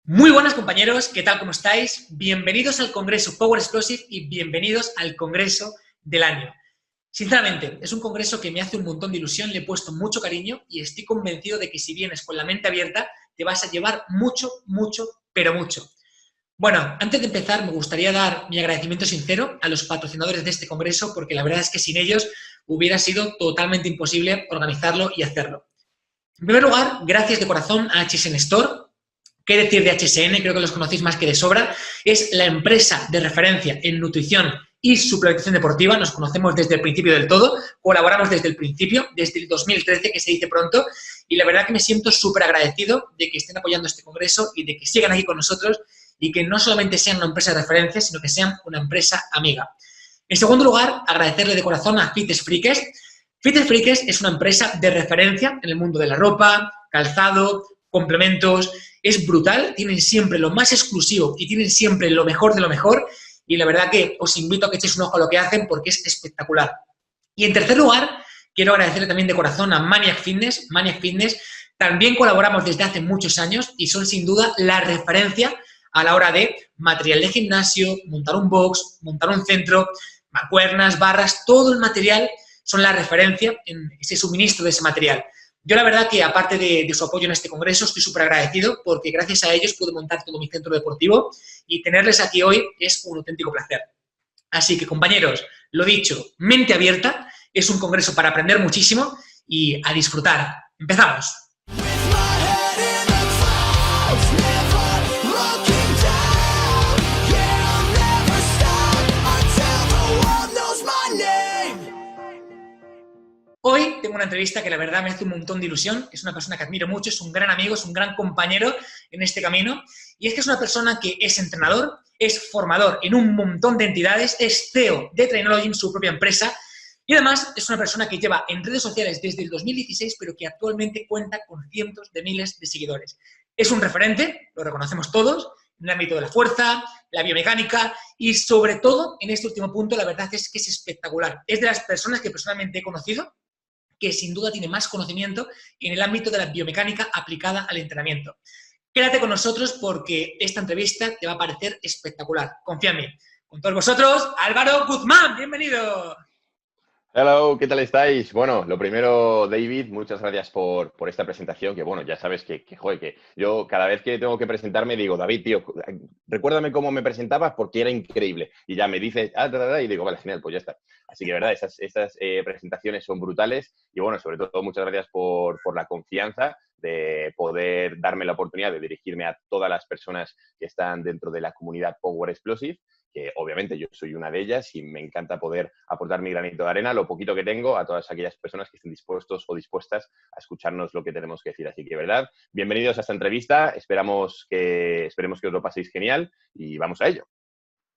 Muy buenas compañeros, ¿qué tal? ¿Cómo estáis? Bienvenidos al Congreso Power Explosive y bienvenidos al Congreso del año. Sinceramente, es un congreso que me hace un montón de ilusión, le he puesto mucho cariño y estoy convencido de que si vienes con la mente abierta te vas a llevar mucho, mucho, pero mucho. Bueno, antes de empezar me gustaría dar mi agradecimiento sincero a los patrocinadores de este congreso porque la verdad es que sin ellos hubiera sido totalmente imposible organizarlo y hacerlo. En primer lugar, gracias de corazón a HSN Store. ¿Qué decir de HSN? Creo que los conocéis más que de sobra. Es la empresa de referencia en nutrición y suplementación deportiva. Nos conocemos desde el principio del todo, colaboramos desde el principio, desde el 2013, que se dice pronto, y la verdad que me siento súper agradecido de que estén apoyando este congreso y de que sigan aquí con nosotros y que no solamente sean una empresa de referencia, sino que sean una empresa amiga. En segundo lugar, agradecerle de corazón a Fitness Freaks. Fitness Freaks es una empresa de referencia en el mundo de la ropa, calzado, complementos. Es brutal, tienen siempre lo más exclusivo y tienen siempre lo mejor de lo mejor y la verdad que os invito a que echéis un ojo a lo que hacen porque es espectacular. Y en tercer lugar, quiero agradecerle también de corazón a Maniac Fitness. Maniac Fitness también colaboramos desde hace muchos años y son sin duda la referencia a la hora de material de gimnasio, montar un box, montar un centro, mancuernas, barras, todo el material son la referencia en ese suministro de ese material. Yo la verdad que aparte de su apoyo en este congreso estoy súper agradecido porque gracias a ellos pude montar todo mi centro deportivo y tenerles aquí hoy es un auténtico placer. Así que compañeros, lo dicho, mente abierta, es un congreso para aprender muchísimo y a disfrutar. ¡Empezamos! Hoy tengo una entrevista que la verdad me hace un montón de ilusión, es una persona que admiro mucho, es un gran amigo, es un gran compañero en este camino y es que es una persona que es entrenador, es formador en un montón de entidades, es CEO de Trainology, su propia empresa y además es una persona que lleva en redes sociales desde el 2016 pero que actualmente cuenta con cientos de miles de seguidores. Es un referente, lo reconocemos todos, en el ámbito de la fuerza, la biomecánica y sobre todo en este último punto la verdad es que es espectacular. Es de las personas que personalmente he conocido que sin duda tiene más conocimiento en el ámbito de la biomecánica aplicada al entrenamiento. Quédate con nosotros porque esta entrevista te va a parecer espectacular. Confía en mí. Con todos vosotros, Álvaro Guzmán, bienvenido. Hello, ¿qué tal estáis? Bueno, lo primero, David, muchas gracias por esta presentación, que bueno, ya sabes joder, que yo cada vez que tengo que presentarme digo, David, tío, recuérdame cómo me presentabas porque era increíble. Y ya me dices, y digo, vale, genial, pues ya está. Así que, verdad, esas presentaciones son brutales y bueno, sobre todo, muchas gracias por la confianza de poder darme la oportunidad de dirigirme a todas las personas que están dentro de la comunidad Power Explosive, que obviamente yo soy una de ellas y me encanta poder aportar mi granito de arena, lo poquito que tengo, a todas aquellas personas que estén dispuestos o dispuestas a escucharnos lo que tenemos que decir. Así que, verdad, bienvenidos a esta entrevista, esperemos que os lo paséis genial y vamos a ello.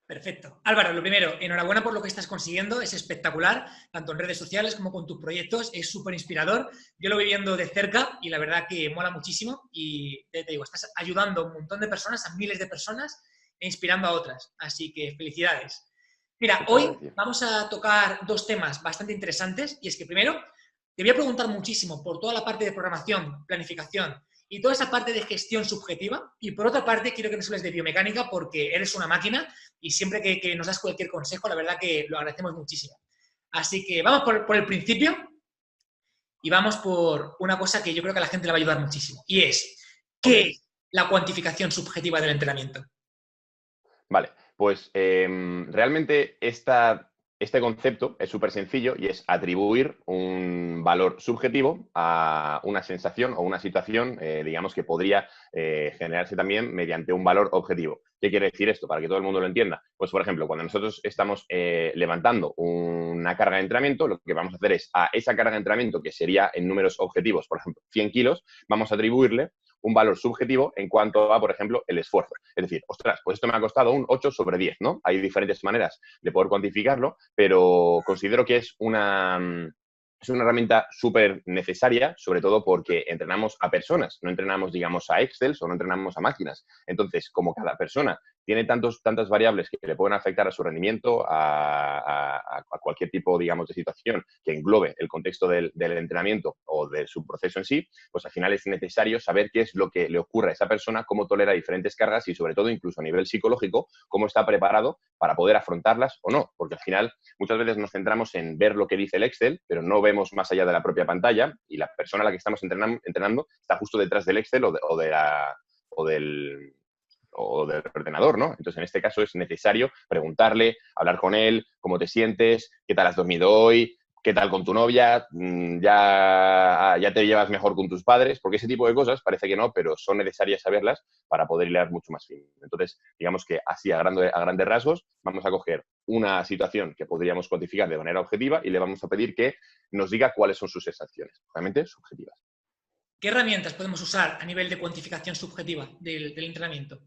Perfecto. Álvaro, lo primero, enhorabuena por lo que estás consiguiendo, es espectacular, tanto en redes sociales como con tus proyectos, es súper inspirador. Yo lo voy viendo de cerca y la verdad que mola muchísimo y te digo, estás ayudando a un montón de personas, a miles de personas e inspirando a otras. Así que felicidades. Mira, hoy vamos a tocar dos temas bastante interesantes y es que primero te voy a preguntar muchísimo por toda la parte de programación, planificación y toda esa parte de gestión subjetiva y por otra parte quiero que nos hables de biomecánica porque eres una máquina y siempre que nos das cualquier consejo la verdad que lo agradecemos muchísimo. Así que vamos por el principio y vamos por una cosa que yo creo que a la gente le va a ayudar muchísimo y es ¿qué es la cuantificación subjetiva del entrenamiento? Vale, pues realmente este concepto es súper sencillo y es atribuir un valor subjetivo a una sensación o una situación, digamos, que podría generarse también mediante un valor objetivo. ¿Qué quiere decir esto? Para que todo el mundo lo entienda. Pues, por ejemplo, cuando nosotros estamos levantando una carga de entrenamiento, lo que vamos a hacer es a esa carga de entrenamiento, que sería en números objetivos, por ejemplo, 100 kilos, vamos a atribuirle un valor subjetivo en cuanto a, por ejemplo, el esfuerzo. Es decir, ostras, pues esto me ha costado un 8/10, ¿no? Hay diferentes maneras de poder cuantificarlo, pero considero que es una herramienta súper necesaria, sobre todo porque entrenamos a personas, no entrenamos, digamos, a Excel o no entrenamos a máquinas. Entonces, como cada persona tiene tantas variables que le pueden afectar a su rendimiento, a cualquier tipo, digamos, de situación que englobe el contexto del entrenamiento o de su proceso en sí, pues al final es necesario saber qué es lo que le ocurre a esa persona, cómo tolera diferentes cargas y sobre todo incluso a nivel psicológico, cómo está preparado para poder afrontarlas o no, porque al final muchas veces nos centramos en ver lo que dice el Excel, pero no vemos más allá de la propia pantalla y la persona a la que estamos entrenando está justo detrás del Excel o del ordenador, ¿no? Entonces, en este caso es necesario preguntarle, hablar con él, cómo te sientes, qué tal has dormido hoy, qué tal con tu novia, ya te llevas mejor con tus padres, porque ese tipo de cosas parece que no, pero son necesarias saberlas para poder hilar mucho más fino. Entonces, digamos que así, a grandes rasgos, vamos a coger una situación que podríamos cuantificar de manera objetiva y le vamos a pedir que nos diga cuáles son sus sensaciones, realmente subjetivas. ¿Qué herramientas podemos usar a nivel de cuantificación subjetiva del entrenamiento?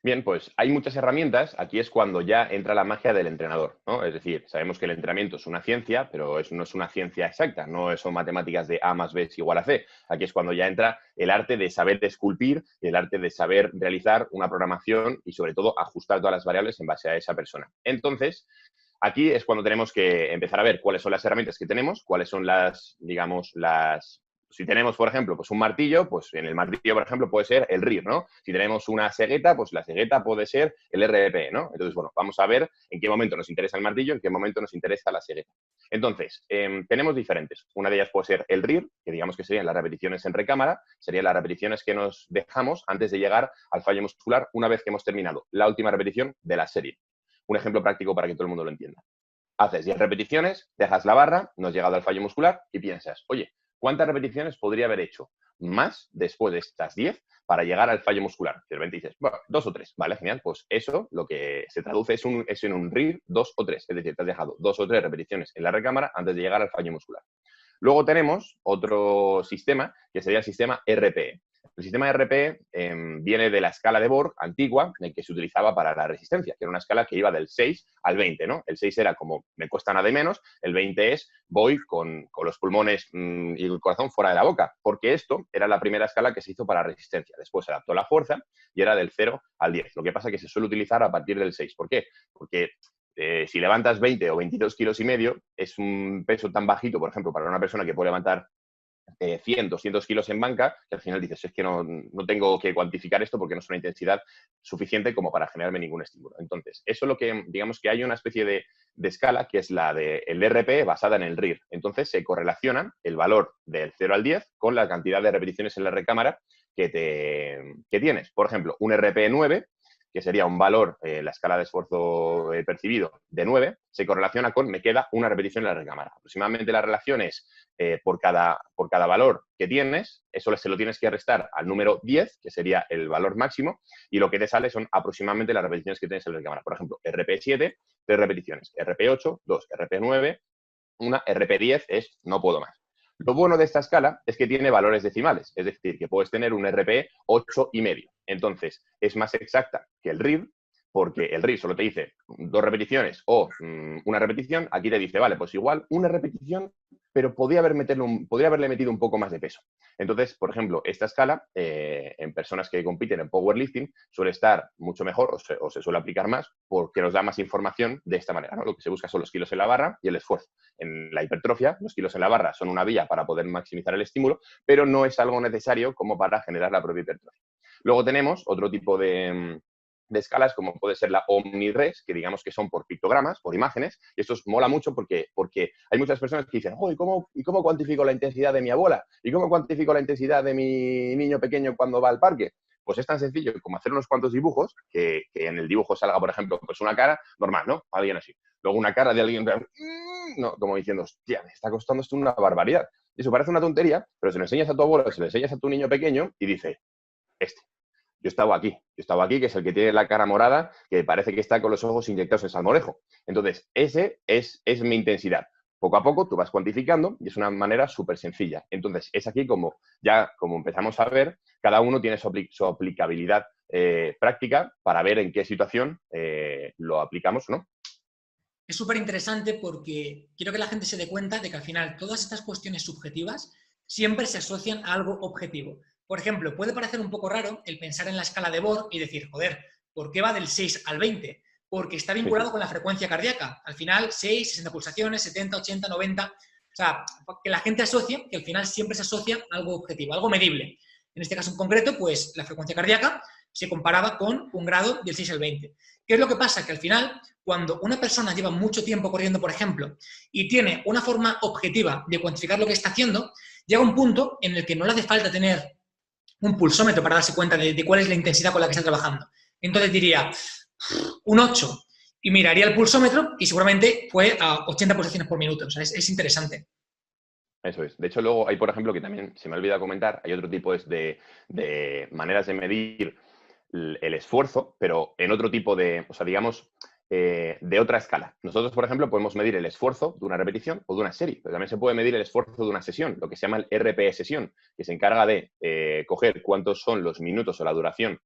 Bien, pues hay muchas herramientas. Aquí es cuando ya entra la magia del entrenador, ¿no? Es decir, sabemos que el entrenamiento es una ciencia, pero no es una ciencia exacta, no son matemáticas de A más B es igual a C. Aquí es cuando ya entra el arte de saber esculpir, el arte de saber realizar una programación y sobre todo ajustar todas las variables en base a esa persona. Entonces, aquí es cuando tenemos que empezar a ver cuáles son las herramientas que tenemos, cuáles son si tenemos, por ejemplo, pues un martillo, pues en el martillo, por ejemplo, puede ser el RIR, ¿no? Si tenemos una cegueta, pues la cegueta puede ser el RP, ¿no? Entonces, bueno, vamos a ver en qué momento nos interesa el martillo, en qué momento nos interesa la cegueta. Entonces, tenemos diferentes. Una de ellas puede ser el RIR, que digamos que serían las repeticiones en recámara, serían las repeticiones que nos dejamos antes de llegar al fallo muscular una vez que hemos terminado la última repetición de la serie. Un ejemplo práctico para que todo el mundo lo entienda. Haces 10 repeticiones, dejas la barra, no has llegado al fallo muscular y piensas, oye, ¿cuántas repeticiones podría haber hecho más después de estas 10 para llegar al fallo muscular? De repente dices, bueno, 2 o 3, ¿vale? Genial. Pues eso lo que se traduce es en un RIR 2 o 3, es decir, te has dejado 2 o 3 repeticiones en la recámara antes de llegar al fallo muscular. Luego tenemos otro sistema que sería el sistema RPE. El sistema RPE viene de la escala de Borg antigua que se utilizaba para la resistencia, que era una escala que iba del 6 al 20, ¿no? El 6 era como me cuesta nada y menos, el 20 es voy con los pulmones y el corazón fuera de la boca, porque esto era la primera escala que se hizo para resistencia. Después se adaptó a la fuerza y era del 0 al 10. Lo que pasa es que se suele utilizar a partir del 6. ¿Por qué? Porque si levantas 20 o 22 kilos y medio, es un peso tan bajito, por ejemplo, para una persona que puede levantar 100, 200 kilos en banca, que al final dices, es que no tengo que cuantificar esto porque no es una intensidad suficiente como para generarme ningún estímulo. Entonces, eso es lo que, digamos que hay una especie de escala que es la del RP basada en el RIR. Entonces, se correlaciona el valor del 0 al 10 con la cantidad de repeticiones en la recámara que tienes. Por ejemplo, un RP 9, que sería un valor, la escala de esfuerzo percibido de 9, se correlaciona con me queda una repetición en la recámara. Aproximadamente la relación es por cada valor que tienes, eso se lo tienes que restar al número 10, que sería el valor máximo, y lo que te sale son aproximadamente las repeticiones que tienes en la recámara. Por ejemplo, RP7, 3 repeticiones, RP8, 2, RP9, una, RP10 es no puedo más. Lo bueno de esta escala es que tiene valores decimales, es decir, que puedes tener un RP 8,5. Entonces, es más exacta que el RIR, porque el RIR solo te dice 2 repeticiones o una repetición. Aquí te dice, vale, pues igual una repetición, pero podría haberle metido un poco más de peso. Entonces, por ejemplo, esta escala, en personas que compiten en powerlifting, suele estar mucho mejor o se suele aplicar más porque nos da más información de esta manera, ¿no? Lo que se busca son los kilos en la barra y el esfuerzo. En la hipertrofia, los kilos en la barra son una vía para poder maximizar el estímulo, pero no es algo necesario como para generar la propia hipertrofia. Luego tenemos otro tipo de escalas, como puede ser la OmniRes, que digamos que son por pictogramas, por imágenes, y esto mola mucho porque hay muchas personas que dicen, oh, ¿y cómo cuantifico la intensidad de mi abuela? ¿Y cómo cuantifico la intensidad de mi niño pequeño cuando va al parque? Pues es tan sencillo como hacer unos cuantos dibujos, que en el dibujo salga, por ejemplo, pues una cara normal, ¿no? Alguien así. Luego una cara de alguien, no, como diciendo, hostia, me está costando esto una barbaridad. Y eso parece una tontería, pero se lo enseñas a tu abuelo, se lo enseñas a tu niño pequeño y dice, yo estaba aquí, que es el que tiene la cara morada, que parece que está con los ojos inyectados en salmorejo. Entonces, ese es mi intensidad. Poco a poco tú vas cuantificando y es una manera súper sencilla. Entonces, es aquí como empezamos a ver, cada uno tiene su aplicabilidad práctica para ver en qué situación lo aplicamos o no. Es súper interesante porque quiero que la gente se dé cuenta de que al final todas estas cuestiones subjetivas siempre se asocian a algo objetivo. Por ejemplo, puede parecer un poco raro el pensar en la escala de Borg y decir, joder, ¿Por qué va del 6 al 20? Porque está vinculado con la frecuencia cardíaca. Al final, 6, 60 pulsaciones, 70, 80, 90. O sea, que la gente asocie, que al final siempre se asocia a algo objetivo, algo medible. En este caso en concreto, pues la frecuencia cardíaca se comparaba con un grado del 6 al 20. ¿Qué es lo que pasa? Que al final, cuando una persona lleva mucho tiempo corriendo, por ejemplo, y tiene una forma objetiva de cuantificar lo que está haciendo, llega un punto en el que no le hace falta tener un pulsómetro para darse cuenta de cuál es la intensidad con la que está trabajando. Entonces diría, un 8, y miraría el pulsómetro y seguramente fue a 80 pulsaciones por minuto. O sea, es interesante. Eso es. De hecho, luego hay, por ejemplo, que también se me ha olvidado comentar, hay otro tipo de maneras de medir el esfuerzo, pero en otro tipo de, o sea, digamos, de otra escala. Nosotros, por ejemplo, podemos medir el esfuerzo de una repetición o de una serie, pero también se puede medir el esfuerzo de una sesión, lo que se llama el RPE sesión, que se encarga de coger cuántos son los minutos o la duración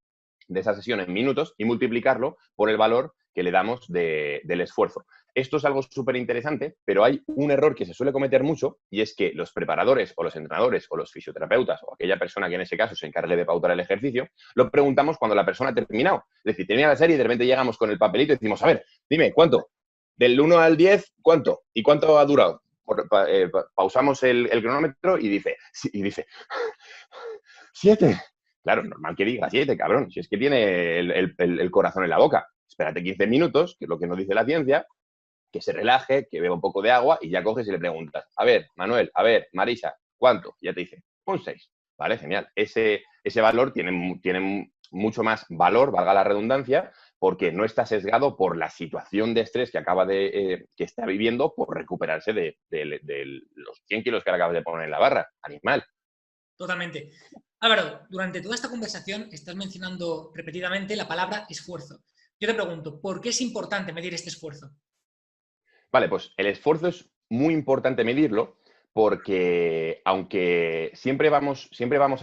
de esa sesión en minutos y multiplicarlo por el valor que le damos del esfuerzo. Esto es algo súper interesante, pero hay un error que se suele cometer mucho y es que los preparadores o los entrenadores o los fisioterapeutas o aquella persona que en ese caso se encargue de pautar el ejercicio, lo preguntamos cuando la persona ha terminado. Es decir, termina la serie y de repente llegamos con el papelito y decimos, a ver, dime, ¿cuánto? Del 1 al 10, ¿cuánto? ¿Y cuánto ha durado? Pausamos el cronómetro y dice 7. Claro, normal que diga 7, cabrón. Si es que tiene el corazón en la boca. Espérate 15 minutos, que es lo que nos dice la ciencia, que se relaje, que beba un poco de agua y ya coges y le preguntas, a ver, Manuel, a ver, Marisa, ¿cuánto? Y ya te dice, un 6. Vale, genial. Ese valor tiene mucho más valor, valga la redundancia, porque no está sesgado por la situación de estrés que está viviendo por recuperarse de los 100 kilos que le acabas de poner en la barra. Animal. Totalmente. Álvaro, durante toda esta conversación estás mencionando repetidamente la palabra esfuerzo. Yo te pregunto, ¿por qué es importante medir este esfuerzo? Vale, pues el esfuerzo es muy importante medirlo porque aunque siempre vamos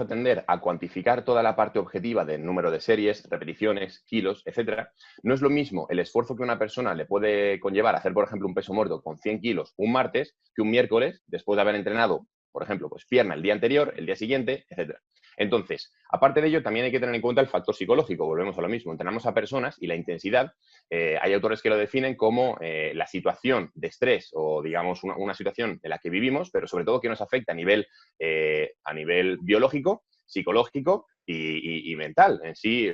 a tender a cuantificar toda la parte objetiva del número de series, repeticiones, kilos, etcétera, no es lo mismo el esfuerzo que una persona le puede conllevar hacer, por ejemplo, un peso muerto con 100 kilos un martes que un miércoles después de haber entrenado, por ejemplo, pues pierna el día anterior, el día siguiente, etcétera. Entonces, aparte de ello, también hay que tener en cuenta el factor psicológico. Volvemos a lo mismo. Entrenamos a personas y la intensidad, hay autores que lo definen como la situación de estrés o, digamos, una situación en la que vivimos, pero sobre todo que nos afecta a nivel biológico, psicológico y mental. En sí,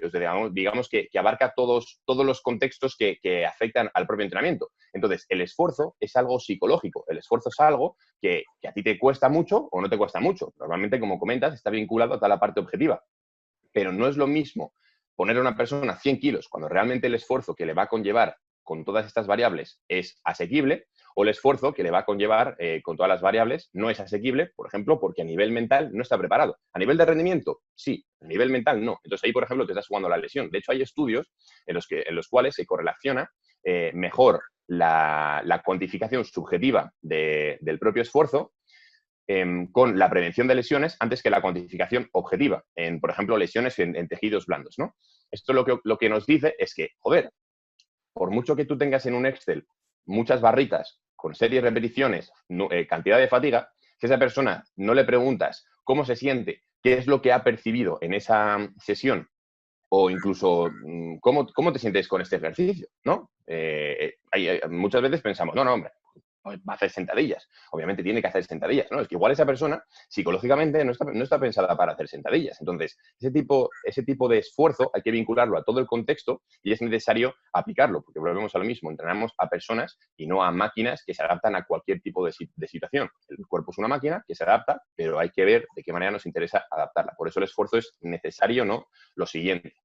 digamos que abarca todos los contextos que afectan al propio entrenamiento. Entonces, el esfuerzo es algo psicológico. El esfuerzo es algo que a ti te cuesta mucho o no te cuesta mucho. Normalmente, como comentas, está vinculado a toda la parte objetiva. Pero no es lo mismo poner a una persona 100 kilos cuando realmente el esfuerzo que le va a conllevar con todas estas variables es asequible, o el esfuerzo que le va a conllevar con todas las variables no es asequible, por ejemplo, porque a nivel mental no está preparado. A nivel de rendimiento, sí, a nivel mental no. Entonces ahí, por ejemplo, te estás jugando la lesión. De hecho, hay estudios en los cuales se correlaciona mejor la cuantificación subjetiva del propio esfuerzo con la prevención de lesiones antes que la cuantificación objetiva, por ejemplo, lesiones en tejidos blandos, ¿no? Esto lo que nos dice es que, joder, por mucho que tú tengas en un Excel muchas barritas con series, repeticiones, cantidad de fatiga, si a esa persona no le preguntas cómo se siente, qué es lo que ha percibido en esa sesión o incluso cómo te sientes con este ejercicio, ¿no? Muchas veces pensamos, no, hombre, va a hacer sentadillas. Obviamente tiene que hacer sentadillas, ¿no? Es que igual esa persona psicológicamente no está pensada para hacer sentadillas. Entonces, ese tipo de esfuerzo hay que vincularlo a todo el contexto y es necesario aplicarlo, porque volvemos a lo mismo, entrenamos a personas y no a máquinas que se adaptan a cualquier tipo de situación. El cuerpo es una máquina que se adapta, pero hay que ver de qué manera nos interesa adaptarla. Por eso el esfuerzo es necesario, ¿no? Lo siguiente.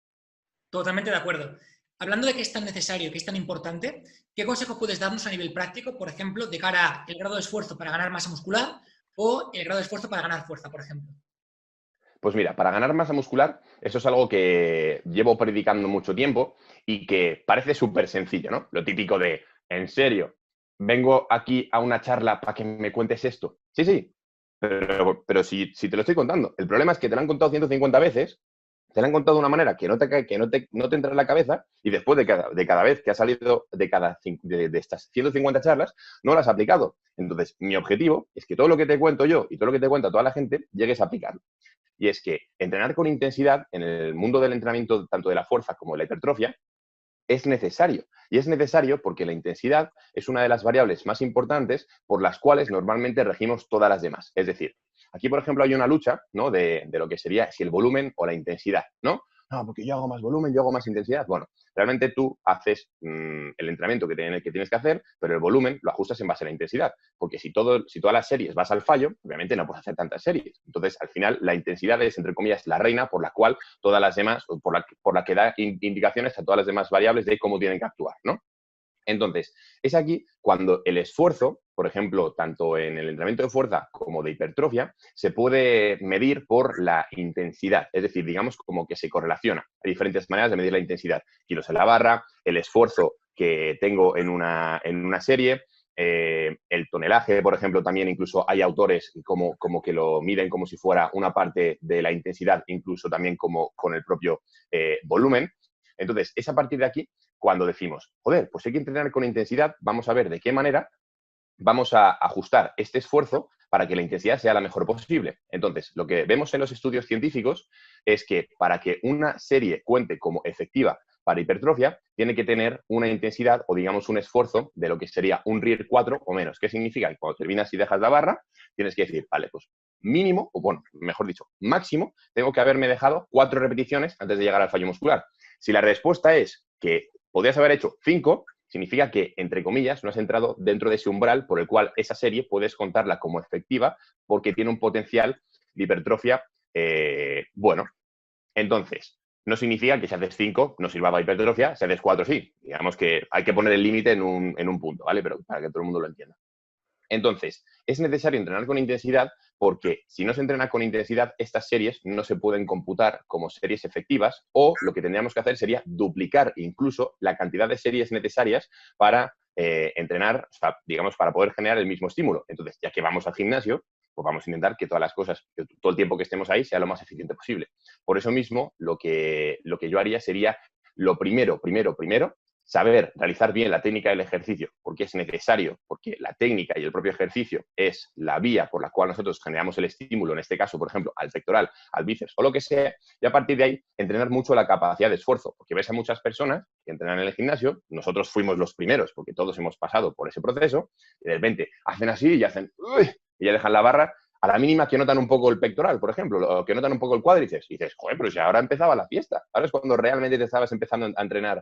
Totalmente de acuerdo. Hablando de que es tan necesario, que es tan importante, ¿qué consejos puedes darnos a nivel práctico, por ejemplo, de cara al grado de esfuerzo para ganar masa muscular o el grado de esfuerzo para ganar fuerza, por ejemplo? Pues mira, para ganar masa muscular, eso es algo que llevo predicando mucho tiempo y que parece súper sencillo, ¿no? Lo típico de, en serio, vengo aquí a una charla para que me cuentes esto. Sí, pero si te lo estoy contando. El problema es que te lo han contado 150 veces, te lo han contado de una manera que no te entra en la cabeza y después de cada vez que has salido de estas 150 charlas, no lo has aplicado. Entonces, mi objetivo es que todo lo que te cuento yo y todo lo que te cuenta toda la gente llegues a aplicarlo. y es que entrenar con intensidad en el mundo del entrenamiento, tanto de la fuerza como de la hipertrofia, es necesario. Y es necesario porque la intensidad es una de las variables más importantes por las cuales normalmente regimos todas las demás. Es decir, aquí, por ejemplo, hay una lucha, ¿no?, de lo que sería si el volumen o la intensidad, ¿no? No, porque yo hago más volumen, yo hago más intensidad. Bueno, realmente tú haces el entrenamiento que tienes que hacer, pero el volumen lo ajustas en base a la intensidad. Porque si todas las series vas al fallo, obviamente no puedes hacer tantas series. Entonces, al final, la intensidad es, entre comillas, la reina por la cual todas las demás, por la que da indicaciones a todas las demás variables de cómo tienen que actuar, ¿no? Entonces, es aquí cuando el esfuerzo, por ejemplo, tanto en el entrenamiento de fuerza como de hipertrofia, se puede medir por la intensidad. Es decir, digamos como que se correlaciona. Hay diferentes maneras de medir la intensidad. Kilos en la barra, el esfuerzo que tengo en una serie, el tonelaje, por ejemplo, también incluso hay autores como que lo miden como si fuera una parte de la intensidad, incluso también como con el propio volumen. Entonces, es a partir de aquí cuando decimos, joder, pues hay que entrenar con intensidad, vamos a ver de qué manera vamos a ajustar este esfuerzo para que la intensidad sea la mejor posible. Entonces, lo que vemos en los estudios científicos es que para que una serie cuente como efectiva para hipertrofia, tiene que tener una intensidad o, digamos, un esfuerzo de lo que sería un RIR 4 o menos. ¿Qué significa? Que cuando terminas y dejas la barra, tienes que decir, vale, pues mínimo, o bueno, mejor dicho, máximo, tengo que haberme dejado 4 repeticiones antes de llegar al fallo muscular. Si la respuesta es que podrías haber hecho 5, significa que, entre comillas, no has entrado dentro de ese umbral por el cual esa serie puedes contarla como efectiva porque tiene un potencial de hipertrofia bueno. Entonces, no significa que si haces 5 no sirva para hipertrofia, si haces 4 sí. Digamos que hay que poner el límite en un punto, ¿vale? Pero para que todo el mundo lo entienda. Entonces, es necesario entrenar con intensidad porque si no se entrena con intensidad, estas series no se pueden computar como series efectivas o lo que tendríamos que hacer sería duplicar incluso la cantidad de series necesarias para entrenar, o sea, digamos, para poder generar el mismo estímulo. Entonces, ya que vamos al gimnasio, pues vamos a intentar que todas las cosas, que todo el tiempo que estemos ahí, sea lo más eficiente posible. Por eso mismo, lo que yo haría sería lo primero, saber realizar bien la técnica del ejercicio, porque es necesario, porque la técnica y el propio ejercicio es la vía por la cual nosotros generamos el estímulo, en este caso, por ejemplo, al pectoral, al bíceps o lo que sea, y a partir de ahí entrenar mucho la capacidad de esfuerzo, porque ves a muchas personas que entrenan en el gimnasio, nosotros fuimos los primeros, porque todos hemos pasado por ese proceso, y de repente hacen así y hacen, ¡uy!, y ya dejan la barra, a la mínima que notan un poco el pectoral, por ejemplo, o que notan un poco el cuádriceps, y dices, joder, pero si ahora empezaba la fiesta, ahora es cuando realmente te estabas empezando a entrenar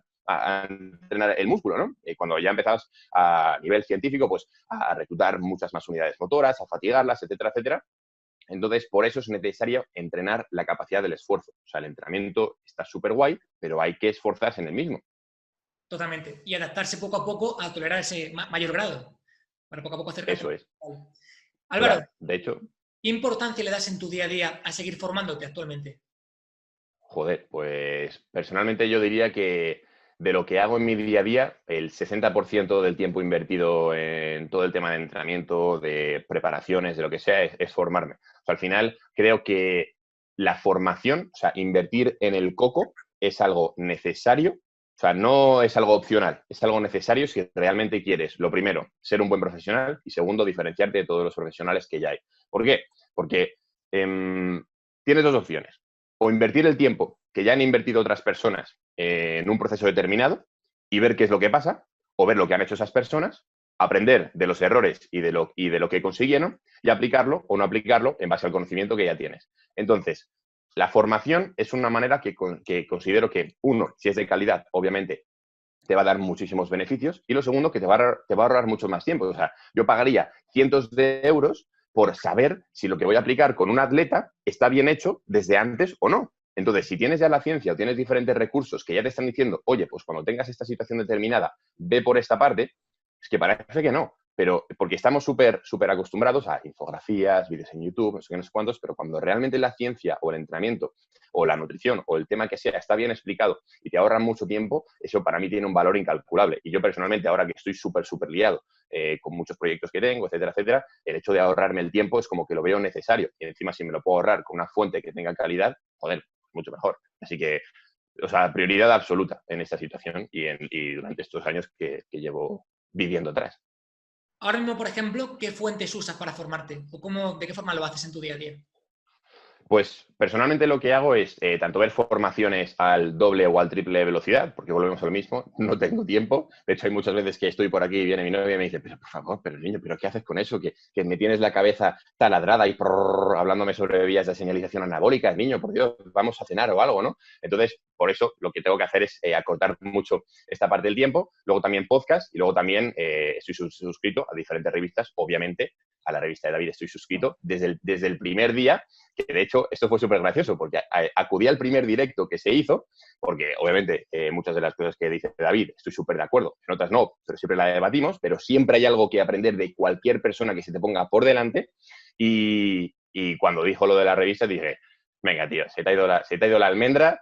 el músculo, ¿no? Cuando ya empezabas a nivel científico, pues a reclutar muchas más unidades motoras, a fatigarlas, etcétera, etcétera. Entonces, por eso es necesario entrenar la capacidad del esfuerzo. O sea, el entrenamiento está súper guay, pero hay que esforzarse en el mismo. Totalmente. Y adaptarse poco a poco a tolerar ese mayor grado. Para poco a poco hacer Eso es. Álvaro, Claro. De hecho, ¿qué importancia le das en tu día a día a seguir formándote actualmente? joder, pues personalmente yo diría que de lo que hago en mi día a día, el 60% del tiempo invertido en todo el tema de entrenamiento, de preparaciones, de lo que sea, es formarme. O sea, al final creo que la formación, o sea, invertir en el coco es algo necesario, o sea, no es algo opcional, es algo necesario si realmente quieres, lo primero, ser un buen profesional y segundo, diferenciarte de todos los profesionales que ya hay. ¿Por qué? Porque tienes dos opciones o invertir el tiempo que ya han invertido otras personas en un proceso determinado y ver qué es lo que pasa, o ver lo que han hecho esas personas, aprender de los errores y de lo que consiguieron y aplicarlo o no aplicarlo en base al conocimiento que ya tienes. Entonces, la formación es una manera que considero que, uno, si es de calidad, obviamente, te va a dar muchísimos beneficios y lo segundo, que te va a ahorrar mucho más tiempo. O sea, yo pagaría cientos de euros por saber si lo que voy a aplicar con un atleta está bien hecho desde antes o no. Entonces, si tienes ya la ciencia o tienes diferentes recursos que ya te están diciendo, oye, pues cuando tengas esta situación determinada, ve por esta parte, es que parece que no, pero porque estamos súper acostumbrados a infografías, vídeos en YouTube, no sé qué, no sé cuántos, pero cuando realmente la ciencia o el entrenamiento o la nutrición o el tema que sea está bien explicado y te ahorran mucho tiempo, eso para mí tiene un valor incalculable. Y yo personalmente, ahora que estoy súper liado con muchos proyectos que tengo, etcétera, etcétera, el hecho de ahorrarme el tiempo es como que lo veo necesario. Y encima, si me lo puedo ahorrar con una fuente que tenga calidad, joder, mucho mejor. Así que, o sea, prioridad absoluta en esta situación y durante estos años que llevo viviendo atrás. Ahora mismo, por ejemplo, ¿qué fuentes usas para formarte? ¿O de qué forma lo haces en tu día a día? Pues personalmente lo que hago es tanto ver formaciones al doble o al triple de velocidad, porque volvemos a lo mismo, no tengo tiempo. De hecho, hay muchas veces que estoy por aquí y viene mi novia y me dice, pero por favor, pero niño, ¿pero qué haces con eso? Que me tienes la cabeza taladrada y hablándome sobre vías de señalización anabólica. Niño, por Dios, vamos a cenar o algo, ¿no? Entonces, por eso lo que tengo que hacer es acortar mucho esta parte del tiempo. Luego también podcast y luego también estoy suscrito a diferentes revistas, obviamente. A la revista de David estoy suscrito desde el primer día, que de hecho esto fue súper gracioso, porque acudí al primer directo que se hizo, porque obviamente muchas de las cosas que dice David estoy súper de acuerdo, en otras no, pero siempre la debatimos, pero siempre hay algo que aprender de cualquier persona que se te ponga por delante, y cuando dijo lo de la revista dije, venga tío, se te ha ido la almendra,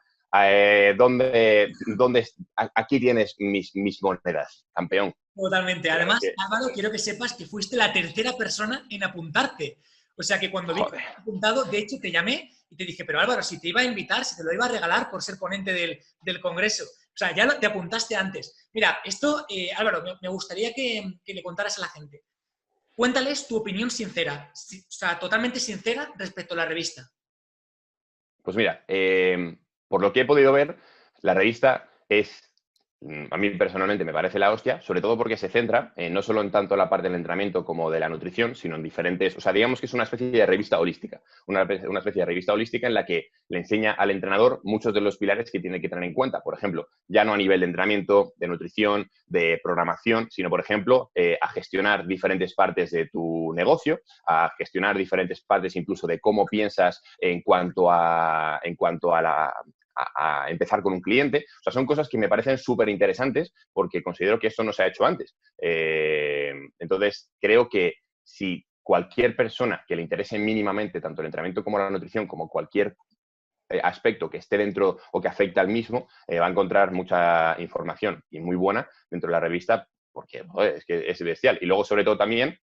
aquí tienes mis monedas, campeón. Totalmente. Además, Álvaro, quiero que sepas que fuiste la tercera persona en apuntarte. O sea que cuando vi que te habías apuntado, de hecho te llamé y te dije, pero Álvaro, si te iba a invitar, si te lo iba a regalar por ser ponente del Congreso. O sea, ya te apuntaste antes. Mira, esto, Álvaro, me gustaría que le contaras a la gente. Cuéntales tu opinión sincera, o sea, totalmente sincera respecto a la revista. Pues mira, por lo que he podido ver, la revista es, a mí personalmente me parece la hostia, sobre todo porque se centra no solo en tanto la parte del entrenamiento como de la nutrición, sino en diferentes, o sea, digamos que es una especie de revista holística, una especie de revista holística en la que le enseña al entrenador muchos de los pilares que tiene que tener en cuenta. Por ejemplo, ya no a nivel de entrenamiento, de nutrición, de programación, sino, por ejemplo, a gestionar diferentes partes de tu negocio, a gestionar diferentes partes incluso de cómo piensas en cuanto a empezar con un cliente. O sea, son cosas que me parecen súper interesantes porque considero que esto no se ha hecho antes. Entonces, creo que si cualquier persona que le interese mínimamente tanto el entrenamiento como la nutrición, como cualquier aspecto que esté dentro o que afecte al mismo, va a encontrar mucha información y muy buena dentro de la revista porque joder, es que es bestial. Y luego, sobre todo, también,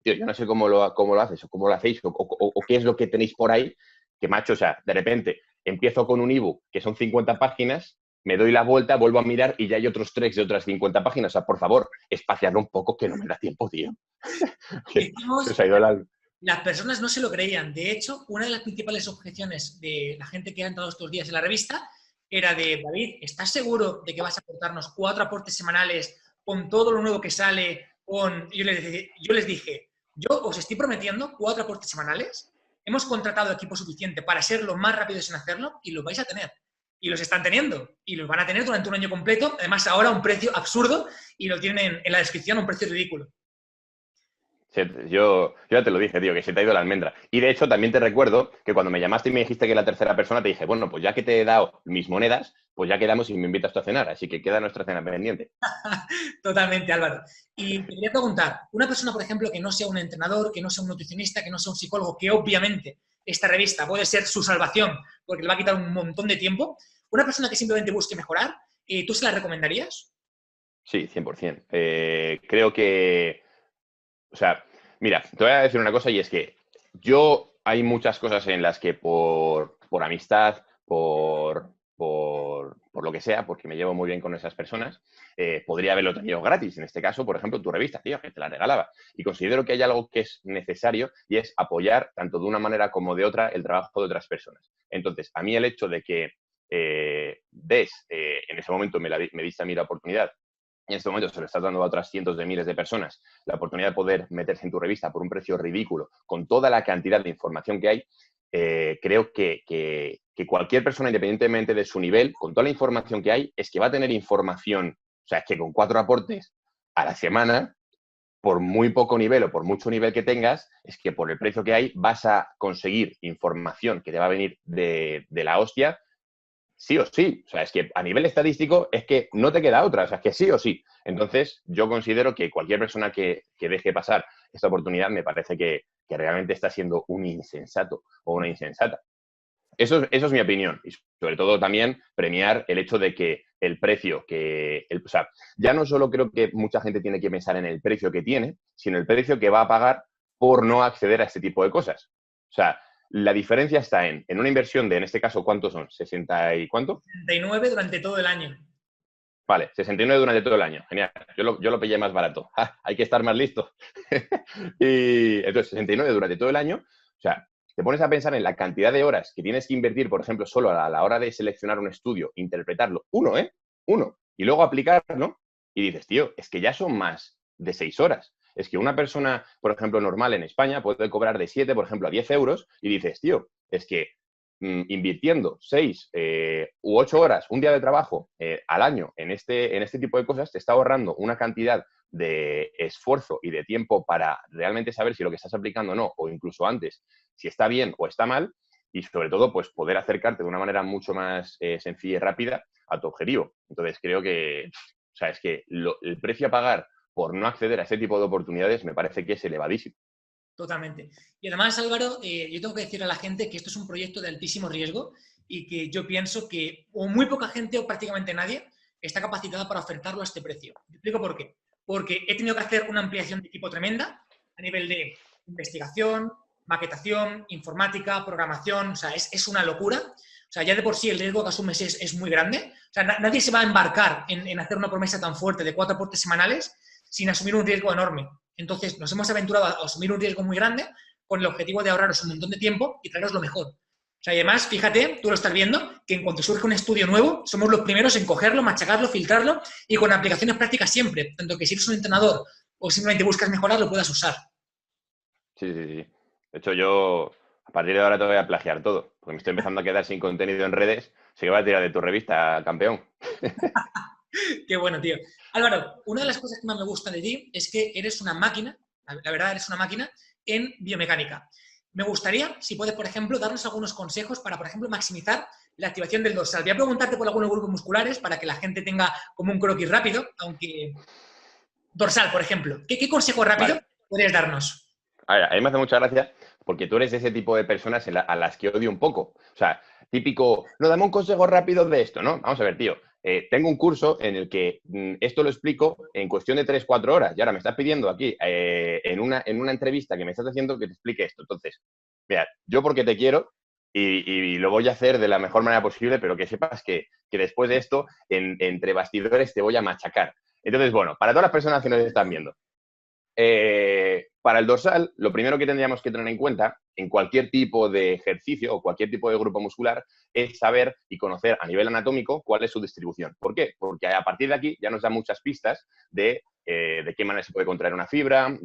tío, yo no sé cómo lo haces o cómo lo hacéis o qué es lo que tenéis por ahí, que macho, o sea, de repente empiezo con un ebook que son 50 páginas, me doy la vuelta, vuelvo a mirar y ya hay otros treks de otras 50 páginas. O sea, por favor, espaciarlo un poco que no me da tiempo, tío. Se os ha ido la... Las personas no se lo creían. De hecho, una de las principales objeciones de la gente que ha entrado estos días en la revista era de, David, ¿estás seguro de que vas a aportarnos 4 aportes semanales con todo lo nuevo que sale? Yo les dije, yo os estoy prometiendo 4 aportes semanales, hemos contratado equipo suficiente para ser lo más rápidos en hacerlo y los vais a tener. Y los están teniendo. Y los van a tener durante un año completo. Además, ahora a un precio absurdo y lo tienen en la descripción a un precio ridículo. Yo ya te lo dije, tío, que se te ha ido la almendra. Y de hecho, también te recuerdo que cuando me llamaste y me dijiste que la tercera persona, te dije, bueno, pues ya que te he dado mis monedas, pues ya quedamos y me invitas tú a cenar. Así que queda nuestra cena pendiente. Totalmente, Álvaro. Y te quería preguntar, una persona, por ejemplo, que no sea un entrenador, que no sea un nutricionista, que no sea un psicólogo, que obviamente esta revista puede ser su salvación porque le va a quitar un montón de tiempo, una persona que simplemente busque mejorar, ¿tú se la recomendarías? Sí, 100%. Creo que... O sea, mira, te voy a decir una cosa y es que hay muchas cosas en las que por amistad, por lo que sea, porque me llevo muy bien con esas personas, podría haberlo tenido gratis. En este caso, por ejemplo, tu revista, tío, que te la regalaba. Y considero que hay algo que es necesario y es apoyar, tanto de una manera como de otra, el trabajo de otras personas. Entonces, a mí el hecho de que en ese momento me diste a mí la oportunidad y en este momento se lo estás dando a otras cientos de miles de personas, la oportunidad de poder meterse en tu revista por un precio ridículo, con toda la cantidad de información que hay, creo que cualquier persona, independientemente de su nivel, con toda la información que hay, es que va a tener información, o sea, es que con 4 aportes a la semana, por muy poco nivel o por mucho nivel que tengas, es que por el precio que hay vas a conseguir información que te va a venir de la hostia sí o sí. O sea, es que a nivel estadístico es que no te queda otra, o sea, es que sí o sí. Entonces, yo considero que cualquier persona que deje pasar esta oportunidad me parece que realmente está siendo un insensato o una insensata. Eso es mi opinión. Y sobre todo también premiar el hecho de que el precio o sea, ya no solo creo que mucha gente tiene que pensar en el precio que tiene, sino el precio que va a pagar por no acceder a este tipo de cosas. O sea, la diferencia está en una inversión de, en este caso, ¿cuántos son? ¿60 y cuánto? 39 durante todo el año. Vale, 69 durante todo el año. Genial. Yo lo pillé más barato. Hay que estar más listo. Y entonces, 69 durante todo el año. O sea, te pones a pensar en la cantidad de horas que tienes que invertir, por ejemplo, solo a la hora de seleccionar un estudio, interpretarlo, uno, y luego aplicarlo, y dices, tío, es que ya son más de 6 horas. Es que una persona, por ejemplo, normal en España puede cobrar de 7, por ejemplo, a 10 euros, y dices, tío, es que invirtiendo 6 u 8 horas, un día de trabajo al año en este tipo de cosas, te está ahorrando una cantidad de esfuerzo y de tiempo para realmente saber si lo que estás aplicando o no, o incluso antes, si está bien o está mal, y sobre todo, pues poder acercarte de una manera mucho más sencilla y rápida a tu objetivo. Entonces, creo que, o sea, es que el precio a pagar por no acceder a ese tipo de oportunidades me parece que es elevadísimo. Totalmente. Y además, Álvaro, yo tengo que decir a la gente que esto es un proyecto de altísimo riesgo y que yo pienso que o muy poca gente o prácticamente nadie está capacitada para ofertarlo a este precio. Te explico por qué. Porque he tenido que hacer una ampliación de equipo tremenda a nivel de investigación, maquetación, informática, programación. O sea, es una locura. O sea, ya de por sí el riesgo que asumes es muy grande. O sea, nadie se va a embarcar en hacer una promesa tan fuerte de 4 aportes semanales sin asumir un riesgo enorme. Entonces, nos hemos aventurado a asumir un riesgo muy grande con el objetivo de ahorraros un montón de tiempo y traeros lo mejor. O sea, y además, fíjate, tú lo estás viendo, que en cuanto surge un estudio nuevo, somos los primeros en cogerlo, machacarlo, filtrarlo y con aplicaciones prácticas siempre. Tanto que si eres un entrenador o simplemente buscas mejorar, lo puedas usar. Sí, sí, sí. De hecho, yo a partir de ahora te voy a plagiar todo, porque me estoy empezando a quedar sin contenido en redes. Así que voy a tirar de tu revista, campeón. Qué bueno, tío. Álvaro, una de las cosas que más me gusta de ti es que eres una máquina, la verdad, eres una máquina en biomecánica. Me gustaría, si puedes, por ejemplo, darnos algunos consejos para, por ejemplo, maximizar la activación del dorsal. Voy a preguntarte por algunos grupos musculares para que la gente tenga como un croquis rápido, aunque dorsal, por ejemplo. ¿Qué consejo rápido Vale. podrías darnos? A mí me hace mucha gracia porque tú eres de ese tipo de personas a las que odio un poco. O sea, típico, no, dame un consejo rápido de esto, ¿no? Vamos a ver, tío. Tengo un curso en el que esto lo explico en cuestión de 3 4 horas y ahora me estás pidiendo aquí en una entrevista que me estás haciendo que te explique esto. Entonces, mira, yo porque te quiero y lo voy a hacer de la mejor manera posible, pero que sepas que después de esto, entre bastidores, te voy a machacar. Entonces, bueno, para todas las personas que nos están viendo, para el dorsal, lo primero que tendríamos que tener en cuenta en cualquier tipo de ejercicio o cualquier tipo de grupo muscular es saber y conocer a nivel anatómico cuál es su distribución. ¿Por qué? Porque a partir de aquí ya nos da muchas pistas de qué manera se puede contraer una fibra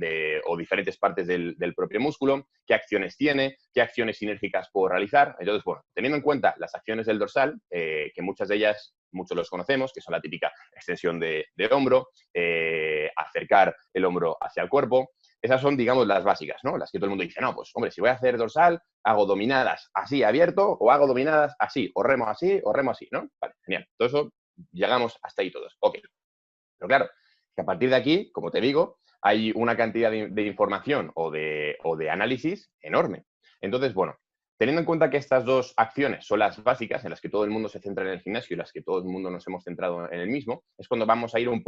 o diferentes partes del propio músculo, qué acciones tiene, qué acciones sinérgicas puedo realizar. Entonces, bueno, teniendo en cuenta las acciones del dorsal, que muchas de ellas, muchos los conocemos, que son la típica extensión de hombro, acercar el hombro hacia el cuerpo. Esas son, digamos, las básicas, ¿no? Las que todo el mundo dice, no, pues, hombre, si voy a hacer dorsal, hago dominadas así abierto, o hago dominadas así, o remo así, ¿no? Vale, genial. Todo eso, llegamos hasta ahí todos. Ok. Pero claro, que a partir de aquí, como te digo, hay una cantidad de información o de análisis enorme. Entonces, bueno, teniendo en cuenta que estas dos acciones son las básicas en las que todo el mundo se centra en el gimnasio y las que todo el mundo nos hemos centrado en el mismo, es cuando vamos a ir un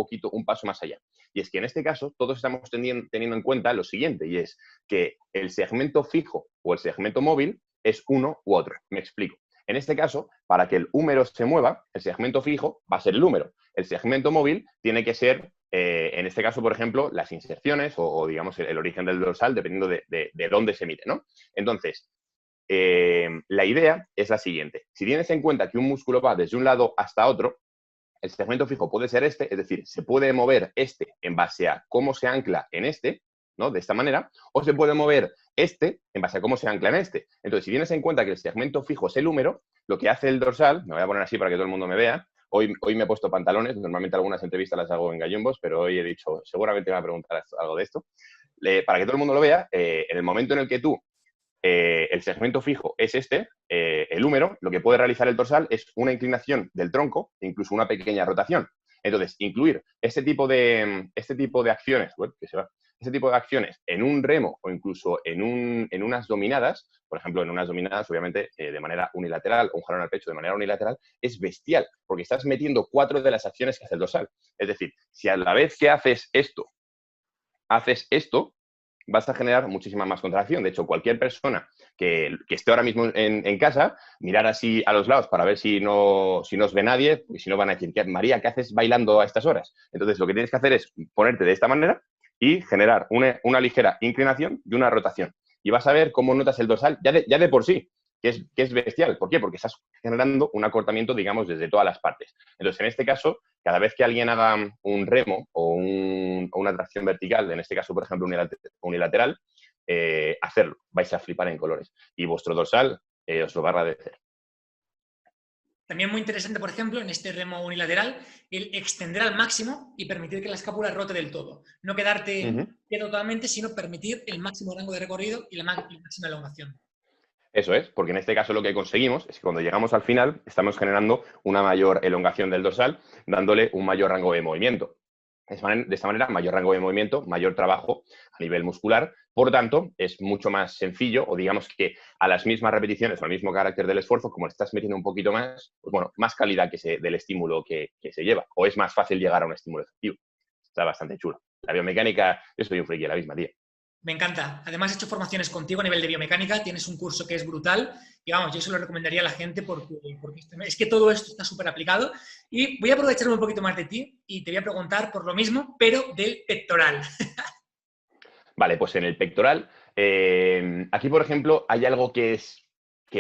paso más allá. Y es que en este caso todos estamos teniendo en cuenta lo siguiente, y es que el segmento fijo o el segmento móvil es uno u otro. Me explico. En este caso, para que el húmero se mueva, el segmento fijo va a ser el húmero. El segmento móvil tiene que ser, en este caso, por ejemplo, las inserciones o digamos, el origen del dorsal, dependiendo de dónde se mire, ¿no? Entonces, la idea es la siguiente. Si tienes en cuenta que un músculo va desde un lado hasta otro, el segmento fijo puede ser este, es decir, se puede mover este en base a cómo se ancla en este, ¿no? De esta manera, o se puede mover este en base a cómo se ancla en este. Entonces, si tienes en cuenta que el segmento fijo es el húmero, lo que hace el dorsal, me voy a poner así para que todo el mundo me vea, hoy me he puesto pantalones, normalmente algunas entrevistas las hago en gallumbos, pero hoy he dicho, seguramente me va a preguntar algo de esto. Para que todo el mundo lo vea, en el momento en el que tú el segmento fijo es el húmero, lo que puede realizar el dorsal es una inclinación del tronco, incluso una pequeña rotación. Entonces, incluir este tipo de acciones, este tipo de acciones en un remo o incluso en unas dominadas, por ejemplo, en unas dominadas, obviamente, de manera unilateral o un jalón al pecho de manera unilateral, es bestial, porque estás metiendo 4 de las acciones que hace el dorsal. Es decir, si a la vez que haces esto, vas a generar muchísima más contracción. De hecho, cualquier persona que esté ahora mismo en casa, mirar así a los lados para ver si no os ve nadie, y si no van a decir, María, ¿qué haces bailando a estas horas? Entonces, lo que tienes que hacer es ponerte de esta manera y generar una ligera inclinación y una rotación. y vas a ver cómo notas el dorsal ya de por sí, que es bestial. ¿Por qué? Porque estás generando un acortamiento, digamos, desde todas las partes. Entonces, en este caso, cada vez que alguien haga un remo o una tracción vertical, en este caso, por ejemplo, unilateral, hacerlo. Vais a flipar en colores. Y vuestro dorsal os lo va a agradecer. También muy interesante, por ejemplo, en este remo unilateral, el extender al máximo y permitir que la escápula rote del todo. No quedarte quieto totalmente, sino permitir el máximo rango de recorrido y la máxima elongación. Eso es, porque en este caso lo que conseguimos es que cuando llegamos al final estamos generando una mayor elongación del dorsal, dándole un mayor rango de movimiento. De esta manera, mayor rango de movimiento, mayor trabajo a nivel muscular. Por tanto, es mucho más sencillo, o digamos que a las mismas repeticiones o al mismo carácter del esfuerzo, como le estás metiendo un poquito más, pues bueno, más calidad del estímulo que se lleva. O es más fácil llegar a un estímulo efectivo. Está bastante chulo. La biomecánica, yo soy un friki de la misma, tío. Me encanta. Además, he hecho formaciones contigo a nivel de biomecánica. Tienes un curso que es brutal. Y vamos, yo se lo recomendaría a la gente porque es que todo esto está súper aplicado. Y voy a aprovecharme un poquito más de ti y te voy a preguntar por lo mismo, pero del pectoral. Vale, pues en el pectoral, aquí, por ejemplo, hay algo que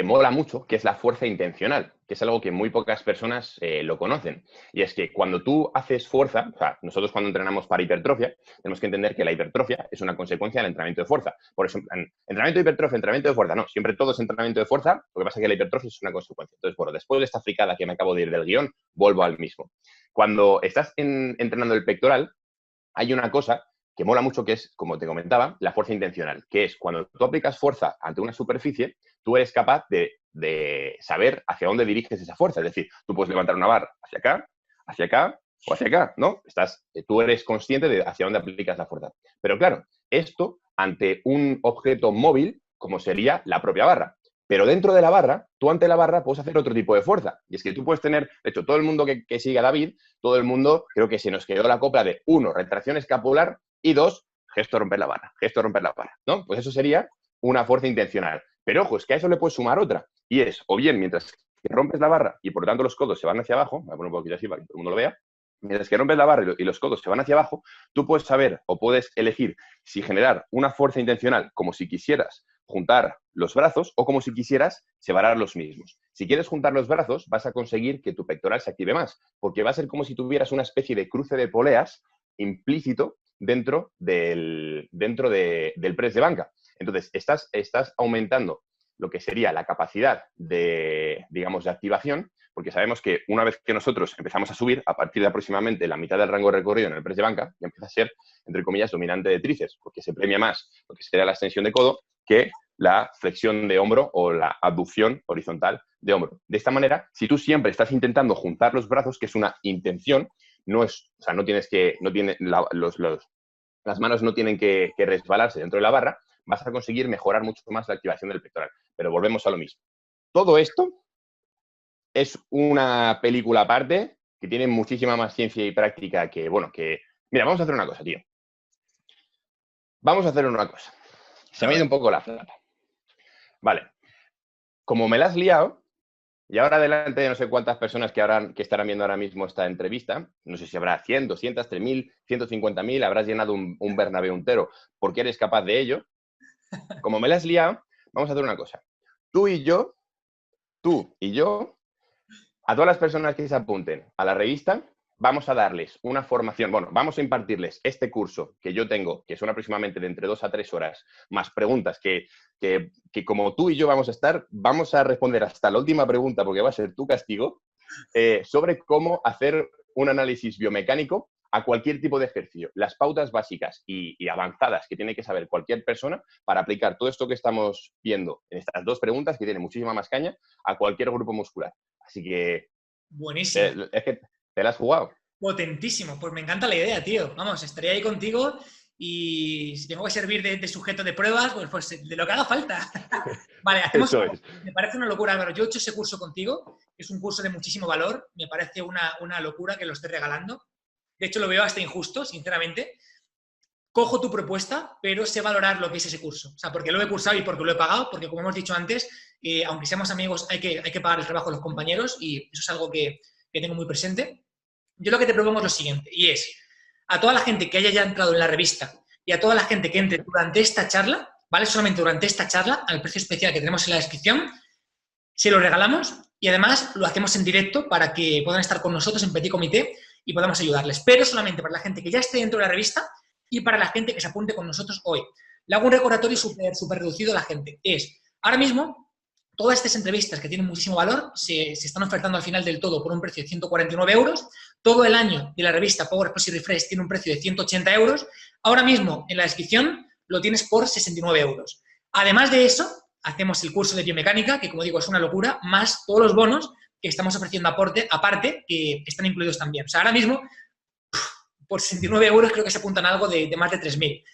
mola mucho, que es la fuerza intencional, que es algo que muy pocas personas lo conocen. Y es que cuando tú haces fuerza, o sea, nosotros cuando entrenamos para hipertrofia, tenemos que entender que la hipertrofia es una consecuencia del entrenamiento de fuerza. Por eso, entrenamiento de hipertrofia, entrenamiento de fuerza, no, siempre todo es entrenamiento de fuerza, lo que pasa es que la hipertrofia es una consecuencia. Entonces, bueno, después de esta fricada que me acabo de ir del guión, vuelvo al mismo. Cuando estás entrenando el pectoral, hay una cosa que mola mucho, que es, como te comentaba, la fuerza intencional, que es cuando tú aplicas fuerza ante una superficie, tú eres capaz de saber hacia dónde diriges esa fuerza. Es decir, tú puedes levantar una barra hacia acá o hacia acá, ¿no? Tú eres consciente de hacia dónde aplicas la fuerza. Pero claro, esto ante un objeto móvil, como sería la propia barra. Pero dentro de la barra, tú ante la barra puedes hacer otro tipo de fuerza. Y es que tú puedes tener, de hecho, todo el mundo que sigue a David, todo el mundo creo que se nos quedó la copla de 1, retracción escapular y 2, gesto romper la barra, ¿no? Pues eso sería una fuerza intencional. Pero ojo, es que a eso le puedes sumar otra. Y es, o bien, mientras que rompes la barra y por lo tanto los codos se van hacia abajo, voy a poner un poquito así para que todo el mundo lo vea, mientras que rompes la barra y los codos se van hacia abajo, tú puedes saber o puedes elegir si generar una fuerza intencional como si quisieras juntar los brazos o como si quisieras separar los mismos. Si quieres juntar los brazos, vas a conseguir que tu pectoral se active más, porque va a ser como si tuvieras una especie de cruce de poleas implícito dentro del press de banca. Entonces, estás aumentando lo que sería la capacidad de, digamos, de activación, porque sabemos que una vez que nosotros empezamos a subir, a partir de aproximadamente la mitad del rango de recorrido en el press de banca, ya empieza a ser, entre comillas, dominante de tríceps, porque se premia más lo que sería la extensión de codo que la flexión de hombro o la abducción horizontal de hombro. De esta manera, si tú siempre estás intentando juntar los brazos, que es una intención, no es, o sea, no tienes que, no tiene las manos no tienen que resbalarse dentro de la barra, vas a conseguir mejorar mucho más la activación del pectoral. Pero volvemos a lo mismo. Todo esto es una película aparte que tiene muchísima más ciencia y práctica que, bueno, que... Mira, vamos a hacer una cosa, tío. Vamos a hacer una cosa. Se me ha ido un poco la flapa. Vale. Como me la has liado, y ahora delante de no sé cuántas personas que estarán viendo ahora mismo esta entrevista, no sé si habrá 100, 200, 3.000, 150.000, habrás llenado un Bernabéu entero porque eres capaz de ello. Como me la has liado, vamos a hacer una cosa. Tú y yo, a todas las personas que se apunten a la revista, vamos a darles una formación, bueno, vamos a impartirles este curso que yo tengo, que son aproximadamente de entre 2 a 3 horas, más preguntas que como tú y yo vamos a responder hasta la última pregunta, porque va a ser tu castigo, sobre cómo hacer un análisis biomecánico a cualquier tipo de ejercicio. Las pautas básicas y avanzadas que tiene que saber cualquier persona para aplicar todo esto que estamos viendo en estas 2 preguntas, que tienen muchísima más caña, a cualquier grupo muscular. Así que... Buenísimo. Es que te la has jugado. Potentísimo. Pues me encanta la idea, tío. Vamos, estaría ahí contigo y si tengo que servir de sujeto de pruebas, pues de lo que haga falta. Vale, hacemos... Eso es. Me parece una locura, Álvaro. Yo he hecho ese curso contigo. Es un curso de muchísimo valor. Me parece una locura que lo estés regalando. De hecho, lo veo hasta injusto, sinceramente. Cojo tu propuesta, pero sé valorar lo que es ese curso. O sea, porque lo he cursado y porque lo he pagado, porque como hemos dicho antes, aunque seamos amigos, hay que pagar el trabajo de los compañeros y eso es algo que tengo muy presente. Yo lo que te propongo es lo siguiente, y es, a toda la gente que haya ya entrado en la revista y a toda la gente que entre durante esta charla, ¿vale? Solamente durante esta charla, al precio especial que tenemos en la descripción, se lo regalamos y además lo hacemos en directo para que puedan estar con nosotros en Petit Comité y podamos ayudarles. Pero solamente para la gente que ya esté dentro de la revista y para la gente que se apunte con nosotros hoy. Le hago un recordatorio súper reducido a la gente. Ahora mismo, todas estas entrevistas que tienen muchísimo valor se están ofertando al final del todo por un precio de 149 euros. Todo el año de la revista Power Explosive Refresh tiene un precio de 180 euros. Ahora mismo, en la descripción, lo tienes por 69 euros. Además de eso, hacemos el curso de biomecánica, que como digo es una locura, más todos los bonos que estamos ofreciendo aparte, que están incluidos también. O sea, ahora mismo, por 69 euros creo que se apuntan algo de más de 3.000.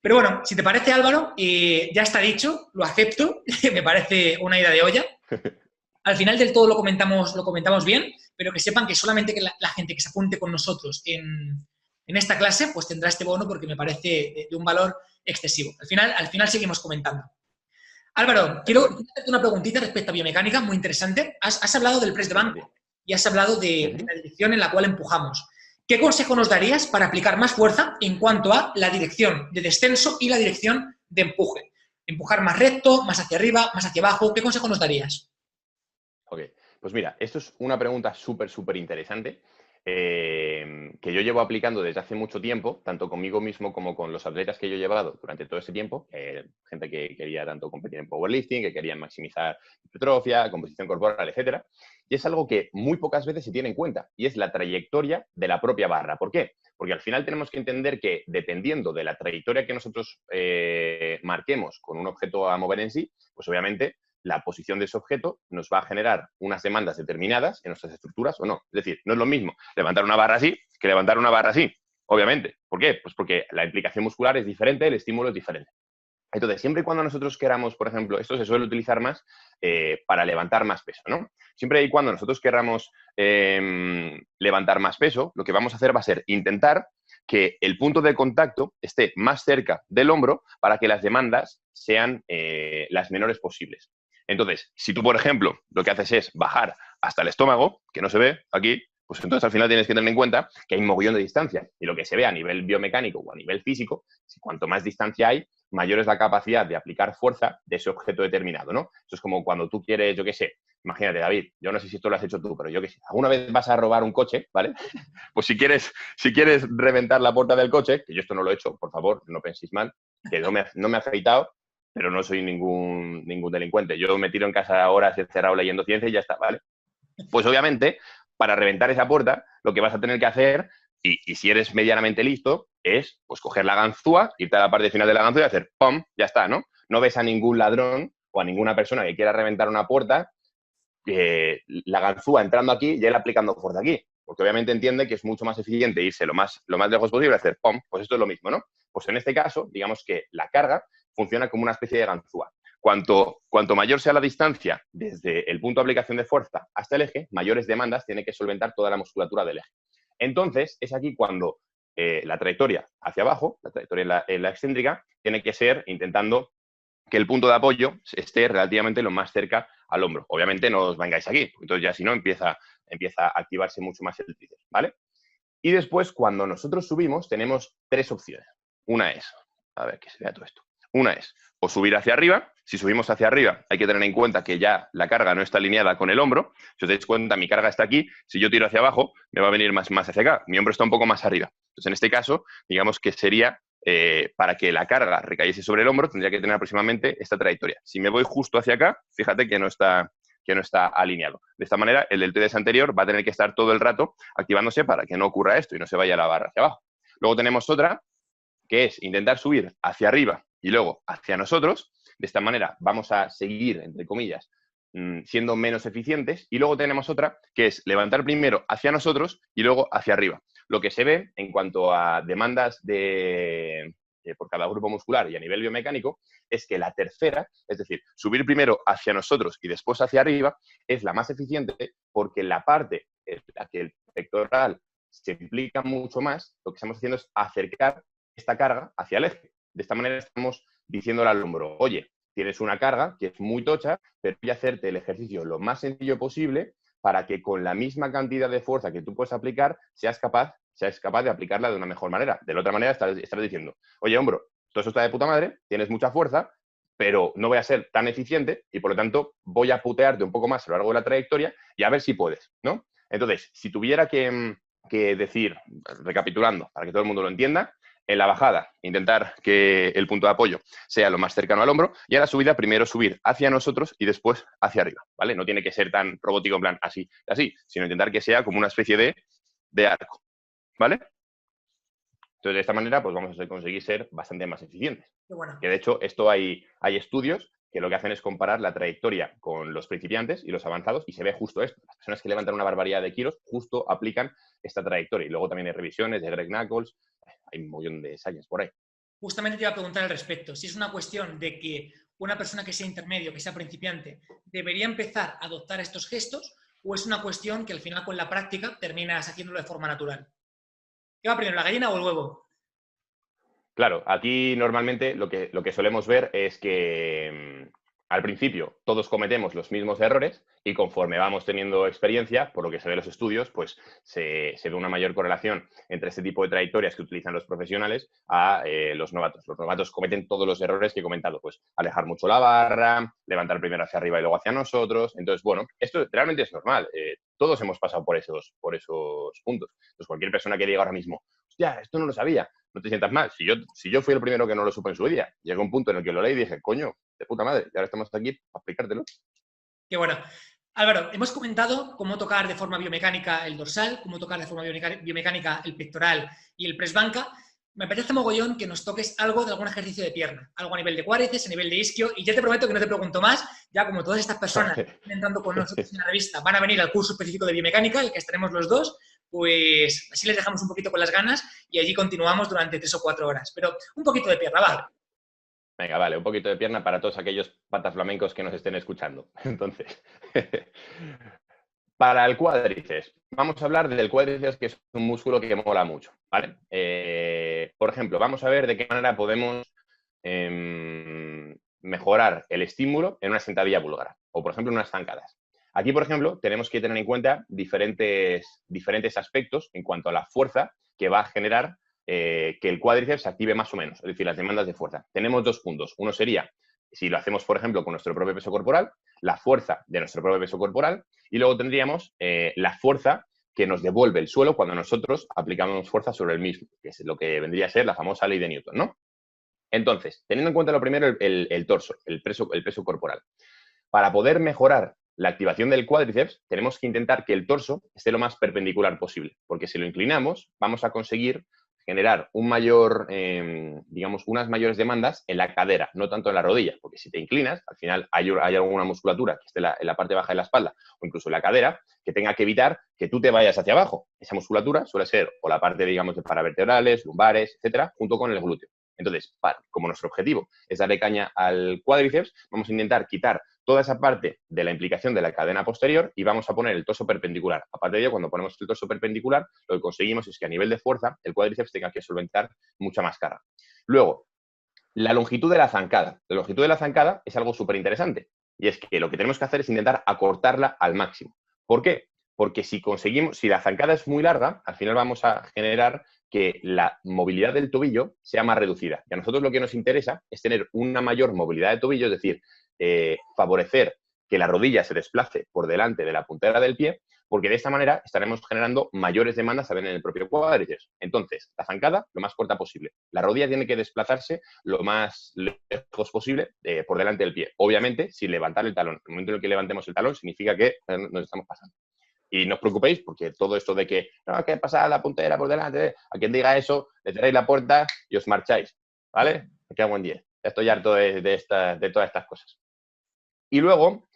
Pero bueno, si te parece, Álvaro, ya está dicho, lo acepto, me parece una ida de olla. Al final del todo lo comentamos bien, pero que sepan que solamente que la gente que se apunte con nosotros en esta clase, pues tendrá este bono porque me parece de un valor excesivo. Al final seguimos comentando. Álvaro, quiero hacerte una preguntita respecto a biomecánica, muy interesante. Has hablado del press de banco y has hablado de la dirección en la cual empujamos. ¿Qué consejo nos darías para aplicar más fuerza en cuanto a la dirección de descenso y la dirección de empuje? Empujar más recto, más hacia arriba, más hacia abajo. ¿Qué consejo nos darías? Ok, pues mira, esto es una pregunta súper interesante que yo llevo aplicando desde hace mucho tiempo, tanto conmigo mismo como con los atletas que yo he llevado durante todo ese tiempo, gente que quería tanto competir en powerlifting, que querían maximizar hipertrofia, composición corporal, etcétera. Y es algo que muy pocas veces se tiene en cuenta, y es la trayectoria de la propia barra. ¿Por qué? Porque al final tenemos que entender que dependiendo de la trayectoria que nosotros marquemos con un objeto a mover en sí, pues obviamente la posición de ese objeto nos va a generar unas demandas determinadas en nuestras estructuras o no. Es decir, no es lo mismo levantar una barra así que levantar una barra así, obviamente. ¿Por qué? Pues porque la implicación muscular es diferente, el estímulo es diferente. Entonces, siempre y cuando nosotros queramos, por ejemplo, esto se suele utilizar más para levantar más peso, ¿no? Siempre y cuando nosotros queramos levantar más peso, lo que vamos a hacer va a ser intentar que el punto de contacto esté más cerca del hombro para que las demandas sean las menores posibles. Entonces, si tú, por ejemplo, lo que haces es bajar hasta el estómago, que no se ve aquí, pues entonces al final tienes que tener en cuenta que hay un mogollón de distancia. Y lo que se ve a nivel biomecánico o a nivel físico, cuanto más distancia hay, mayor es la capacidad de aplicar fuerza de ese objeto determinado, ¿no? Eso es como cuando tú quieres, yo qué sé, imagínate, David, yo no sé si esto lo has hecho tú, pero yo qué sé, alguna vez vas a robar un coche, ¿vale? Pues si quieres reventar la puerta del coche, que yo esto no lo he hecho, por favor, no penséis mal, que no me he afeitado, pero no soy ningún delincuente. Yo me tiro en casa horas encerrado leyendo ciencia y ya está, ¿vale? Pues obviamente, para reventar esa puerta, lo que vas a tener que hacer, y si eres medianamente listo, es pues coger la ganzúa, irte a la parte final de la ganzúa y hacer ¡pum! Ya está, ¿no? No ves a ningún ladrón o a ninguna persona que quiera reventar una puerta, la ganzúa entrando aquí y él aplicando fuerza aquí. Porque obviamente entiende que es mucho más eficiente irse lo más lejos posible y hacer ¡pum! Pues esto es lo mismo, ¿no? Pues en este caso, digamos que la carga funciona como una especie de ganzúa. Cuanto mayor sea la distancia desde el punto de aplicación de fuerza hasta el eje, mayores demandas tiene que solventar toda la musculatura del eje. Entonces, es aquí cuando la trayectoria hacia abajo, la trayectoria en la excéntrica, tiene que ser intentando que el punto de apoyo esté relativamente lo más cerca al hombro. Obviamente no os vengáis aquí, entonces ya si no empieza a activarse mucho más el tríceps, ¿vale? Y después, cuando nosotros subimos, tenemos tres opciones. Una es, a ver que se vea todo esto. Una es o subir hacia arriba. Si subimos hacia arriba, hay que tener en cuenta que ya la carga no está alineada con el hombro. Si os dais cuenta, mi carga está aquí. Si yo tiro hacia abajo, me va a venir más hacia acá. Mi hombro está un poco más arriba. Entonces, en este caso, digamos que sería, para que la carga recayese sobre el hombro, tendría que tener aproximadamente esta trayectoria. Si me voy justo hacia acá, fíjate que no está alineado. De esta manera, el del TDS anterior va a tener que estar todo el rato activándose para que no ocurra esto y no se vaya la barra hacia abajo. Luego tenemos otra, que es intentar subir hacia arriba y luego hacia nosotros. De esta manera vamos a seguir, entre comillas, siendo menos eficientes. Y luego tenemos otra, que es levantar primero hacia nosotros y luego hacia arriba. Lo que se ve en cuanto a demandas por cada grupo muscular y a nivel biomecánico es que la tercera, es decir, subir primero hacia nosotros y después hacia arriba, es la más eficiente porque la parte en la que el pectoral se implica mucho más, lo que estamos haciendo es acercar esta carga hacia el eje. De esta manera estamos diciéndole al hombro, oye, tienes una carga que es muy tocha, pero voy a hacerte el ejercicio lo más sencillo posible para que con la misma cantidad de fuerza que tú puedes aplicar, seas capaz de aplicarla de una mejor manera. De la otra manera, estás diciendo, oye, hombro, todo eso está de puta madre, tienes mucha fuerza, pero no voy a ser tan eficiente y por lo tanto voy a putearte un poco más a lo largo de la trayectoria y a ver si puedes, ¿no? Entonces, si tuviera que decir, recapitulando, para que todo el mundo lo entienda, en la bajada, intentar que el punto de apoyo sea lo más cercano al hombro y en la subida, primero subir hacia nosotros y después hacia arriba, ¿vale? No tiene que ser tan robótico en plan así, así, sino intentar que sea como una especie de arco, ¿vale? Entonces, de esta manera, pues vamos a conseguir ser bastante más eficientes. Qué bueno. Que de hecho, esto hay estudios que lo que hacen es comparar la trayectoria con los principiantes y los avanzados y se ve justo esto. Las personas que levantan una barbaridad de kilos justo aplican esta trayectoria. Y luego también hay revisiones de Greg Knuckles, hay un montón de science por ahí. Justamente te iba a preguntar al respecto. Si es una cuestión de que una persona que sea intermedio, que sea principiante, debería empezar a adoptar estos gestos, o es una cuestión que al final con la práctica terminas haciéndolo de forma natural. ¿Qué va primero, la gallina o el huevo? Claro, aquí normalmente lo que solemos ver es que al principio todos cometemos los mismos errores y conforme vamos teniendo experiencia, por lo que se ve en los estudios, pues se ve una mayor correlación entre este tipo de trayectorias que utilizan los profesionales a los novatos. Los novatos cometen todos los errores que he comentado, pues alejar mucho la barra, levantar primero hacia arriba y luego hacia nosotros. Entonces, bueno, esto realmente es normal. Todos hemos pasado por esos puntos. Entonces, cualquier persona que diga ahora mismo, hostia, esto no lo sabía, no te sientas mal. Si yo fui el primero que no lo supo en su día, llegó un punto en el que lo leí y dije, coño, de puta madre, y ahora estamos aquí para explicártelo. Qué bueno. Álvaro, hemos comentado cómo tocar de forma biomecánica el dorsal, cómo tocar de forma biomecánica el pectoral y el press banca. Me apetece mogollón que nos toques algo de algún ejercicio de pierna, algo a nivel de cuádriceps, a nivel de isquio, y ya te prometo que no te pregunto más, ya como todas estas personas que están entrando con nosotros en la revista van a venir al curso específico de biomecánica, en el que estaremos los dos, pues así les dejamos un poquito con las ganas y allí continuamos durante 3 o 4 horas. Pero un poquito de pierna, va. Venga, vale, un poquito de pierna para todos aquellos patas flamencos que nos estén escuchando. Entonces, para el cuádriceps, vamos a hablar del cuádriceps, que es un músculo que mola mucho, ¿vale? Por ejemplo, vamos a ver de qué manera podemos mejorar el estímulo en una sentadilla búlgara o, por ejemplo, en unas zancadas. Aquí, por ejemplo, tenemos que tener en cuenta diferentes aspectos en cuanto a la fuerza que va a generar que el cuádriceps se active más o menos, es decir, las demandas de fuerza. Tenemos dos puntos. Uno sería, si lo hacemos, por ejemplo, con nuestro propio peso corporal, la fuerza de nuestro propio peso corporal, y luego tendríamos la fuerza que nos devuelve el suelo cuando nosotros aplicamos fuerza sobre el mismo, que es lo que vendría a ser la famosa ley de Newton, ¿no? Entonces, teniendo en cuenta lo primero el torso, el peso corporal. Para poder mejorar la activación del cuádriceps, tenemos que intentar que el torso esté lo más perpendicular posible, porque si lo inclinamos, vamos a conseguir generar digamos, unas mayores demandas en la cadera, no tanto en la rodilla, porque si te inclinas, al final hay alguna musculatura que esté en la parte baja de la espalda o incluso en la cadera, que tenga que evitar que tú te vayas hacia abajo. Esa musculatura suele ser o la parte, digamos, de paravertebrales, lumbares, etcétera, junto con el glúteo. Entonces, como nuestro objetivo es darle caña al cuádriceps, vamos a intentar quitar toda esa parte de la implicación de la cadena posterior y vamos a poner el torso perpendicular. Aparte de ello, cuando ponemos el torso perpendicular, lo que conseguimos es que a nivel de fuerza el cuádriceps tenga que solventar mucha más carga. Luego, la longitud de la zancada. La longitud de la zancada es algo súper interesante y es que lo que tenemos que hacer es intentar acortarla al máximo. ¿Por qué? Porque si la zancada es muy larga, al final vamos a generar que la movilidad del tobillo sea más reducida. Y a nosotros lo que nos interesa es tener una mayor movilidad de tobillo, es decir, favorecer que la rodilla se desplace por delante de la puntera del pie, porque de esta manera estaremos generando mayores demandas también en el propio cuádriceps. Entonces, la zancada lo más corta posible. La rodilla tiene que desplazarse lo más lejos posible por delante del pie. Obviamente, sin levantar el talón. En el momento en el que levantemos el talón significa que nos estamos pasando. Y no os preocupéis, porque todo esto de que no, que pasa la puntera por delante, a quien diga eso, le cerráis la puerta y os marcháis, ¿vale? Me cago en 10. Estoy harto de todas estas cosas. Y luego,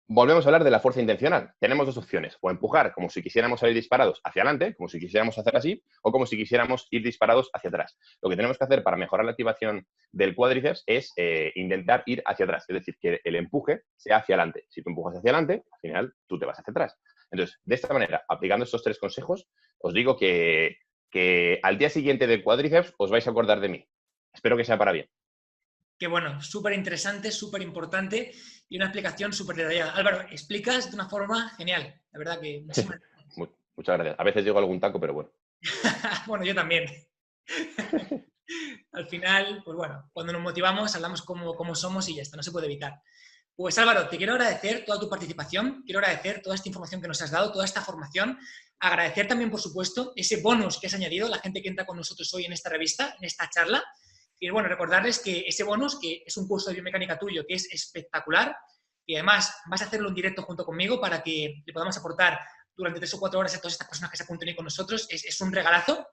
volvemos a hablar de la fuerza intencional. Tenemos dos opciones, o empujar como si quisiéramos salir disparados hacia adelante, como si quisiéramos hacer así, o como si quisiéramos ir disparados hacia atrás. Lo que tenemos que hacer para mejorar la activación del cuádriceps es intentar ir hacia atrás, es decir, que el empuje sea hacia adelante. Si tú empujas hacia adelante, al final tú te vas hacia atrás. Entonces, de esta manera, aplicando estos tres consejos, os digo que al día siguiente del cuádriceps os vais a acordar de mí. Espero que sea para bien. Qué bueno, súper interesante, súper importante y una explicación súper detallada. Álvaro, explicas de una forma genial. La verdad que muchísimas gracias. Muchas gracias. A veces digo algún taco, pero bueno. Bueno, yo también. Al final, pues bueno, cuando nos motivamos hablamos como somos y ya está, no se puede evitar. Pues Álvaro, te quiero agradecer toda tu participación, quiero agradecer toda esta información que nos has dado, toda esta formación, agradecer también, por supuesto, ese bonus que has añadido, la gente que entra con nosotros hoy en esta revista, en esta charla. Y bueno, recordarles que ese bonus, que es un curso de biomecánica tuyo, que es espectacular, y además vas a hacerlo en directo junto conmigo para que le podamos aportar durante 3 o 4 horas a todas estas personas que se apunten hoy con nosotros, es un regalazo.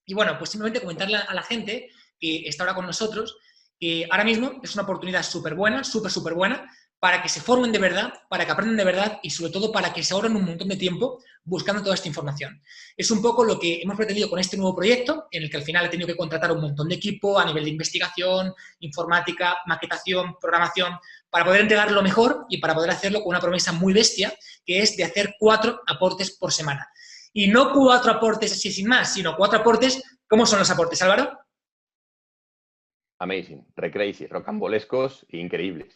Y bueno, pues simplemente comentarle a la gente que está ahora con nosotros que ahora mismo es una oportunidad súper buena, súper buena, para que se formen de verdad, para que aprendan de verdad y sobre todo para que se ahorren un montón de tiempo buscando toda esta información. Es un poco lo que hemos pretendido con este nuevo proyecto, en el que al final he tenido que contratar un montón de equipo a nivel de investigación, informática, maquetación, programación, para poder entregar lo mejor y para poder hacerlo con una promesa muy bestia, que es de hacer 4 aportes por semana. Y no 4 aportes así sin más, sino 4 aportes. ¿Cómo son los aportes, Álvaro? Amazing, recrazy, rocambolescos e increíbles.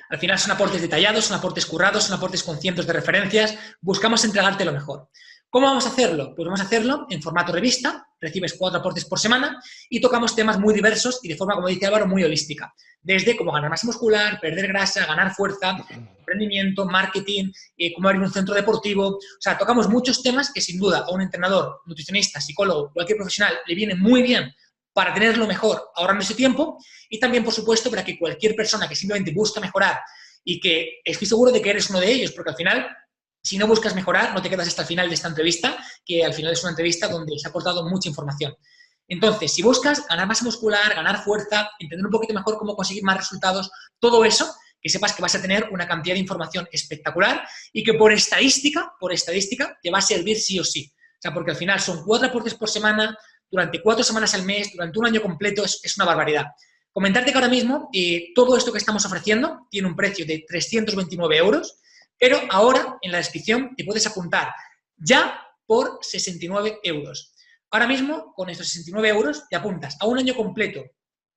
Al final son aportes detallados, son aportes currados, son aportes con cientos de referencias. Buscamos entregarte lo mejor. ¿Cómo vamos a hacerlo? Pues vamos a hacerlo en formato revista, recibes 4 aportes por semana y tocamos temas muy diversos y de forma, como dice Álvaro, muy holística. Desde cómo ganar masa muscular, perder grasa, ganar fuerza, emprendimiento, marketing, cómo abrir un centro deportivo. O sea, tocamos muchos temas que sin duda a un entrenador, nutricionista, psicólogo, cualquier profesional le viene muy bien para tenerlo mejor ahorrando ese tiempo y también, por supuesto, para que cualquier persona que simplemente busca mejorar y que estoy seguro de que eres uno de ellos, porque al final, si no buscas mejorar, no te quedas hasta el final de esta entrevista, que al final es una entrevista donde se ha aportado mucha información. Entonces, si buscas ganar masa muscular, ganar fuerza, entender un poquito mejor cómo conseguir más resultados, todo eso, que sepas que vas a tener una cantidad de información espectacular y que por estadística, te va a servir sí o sí. O sea, porque al final son 4 aportes por semana, durante 4 semanas al mes, durante un año completo, es una barbaridad. Comentarte que ahora mismo todo esto que estamos ofreciendo tiene un precio de 329 euros, pero ahora en la descripción te puedes apuntar ya por 69 euros. Ahora mismo, con estos 69 euros, te apuntas a un año completo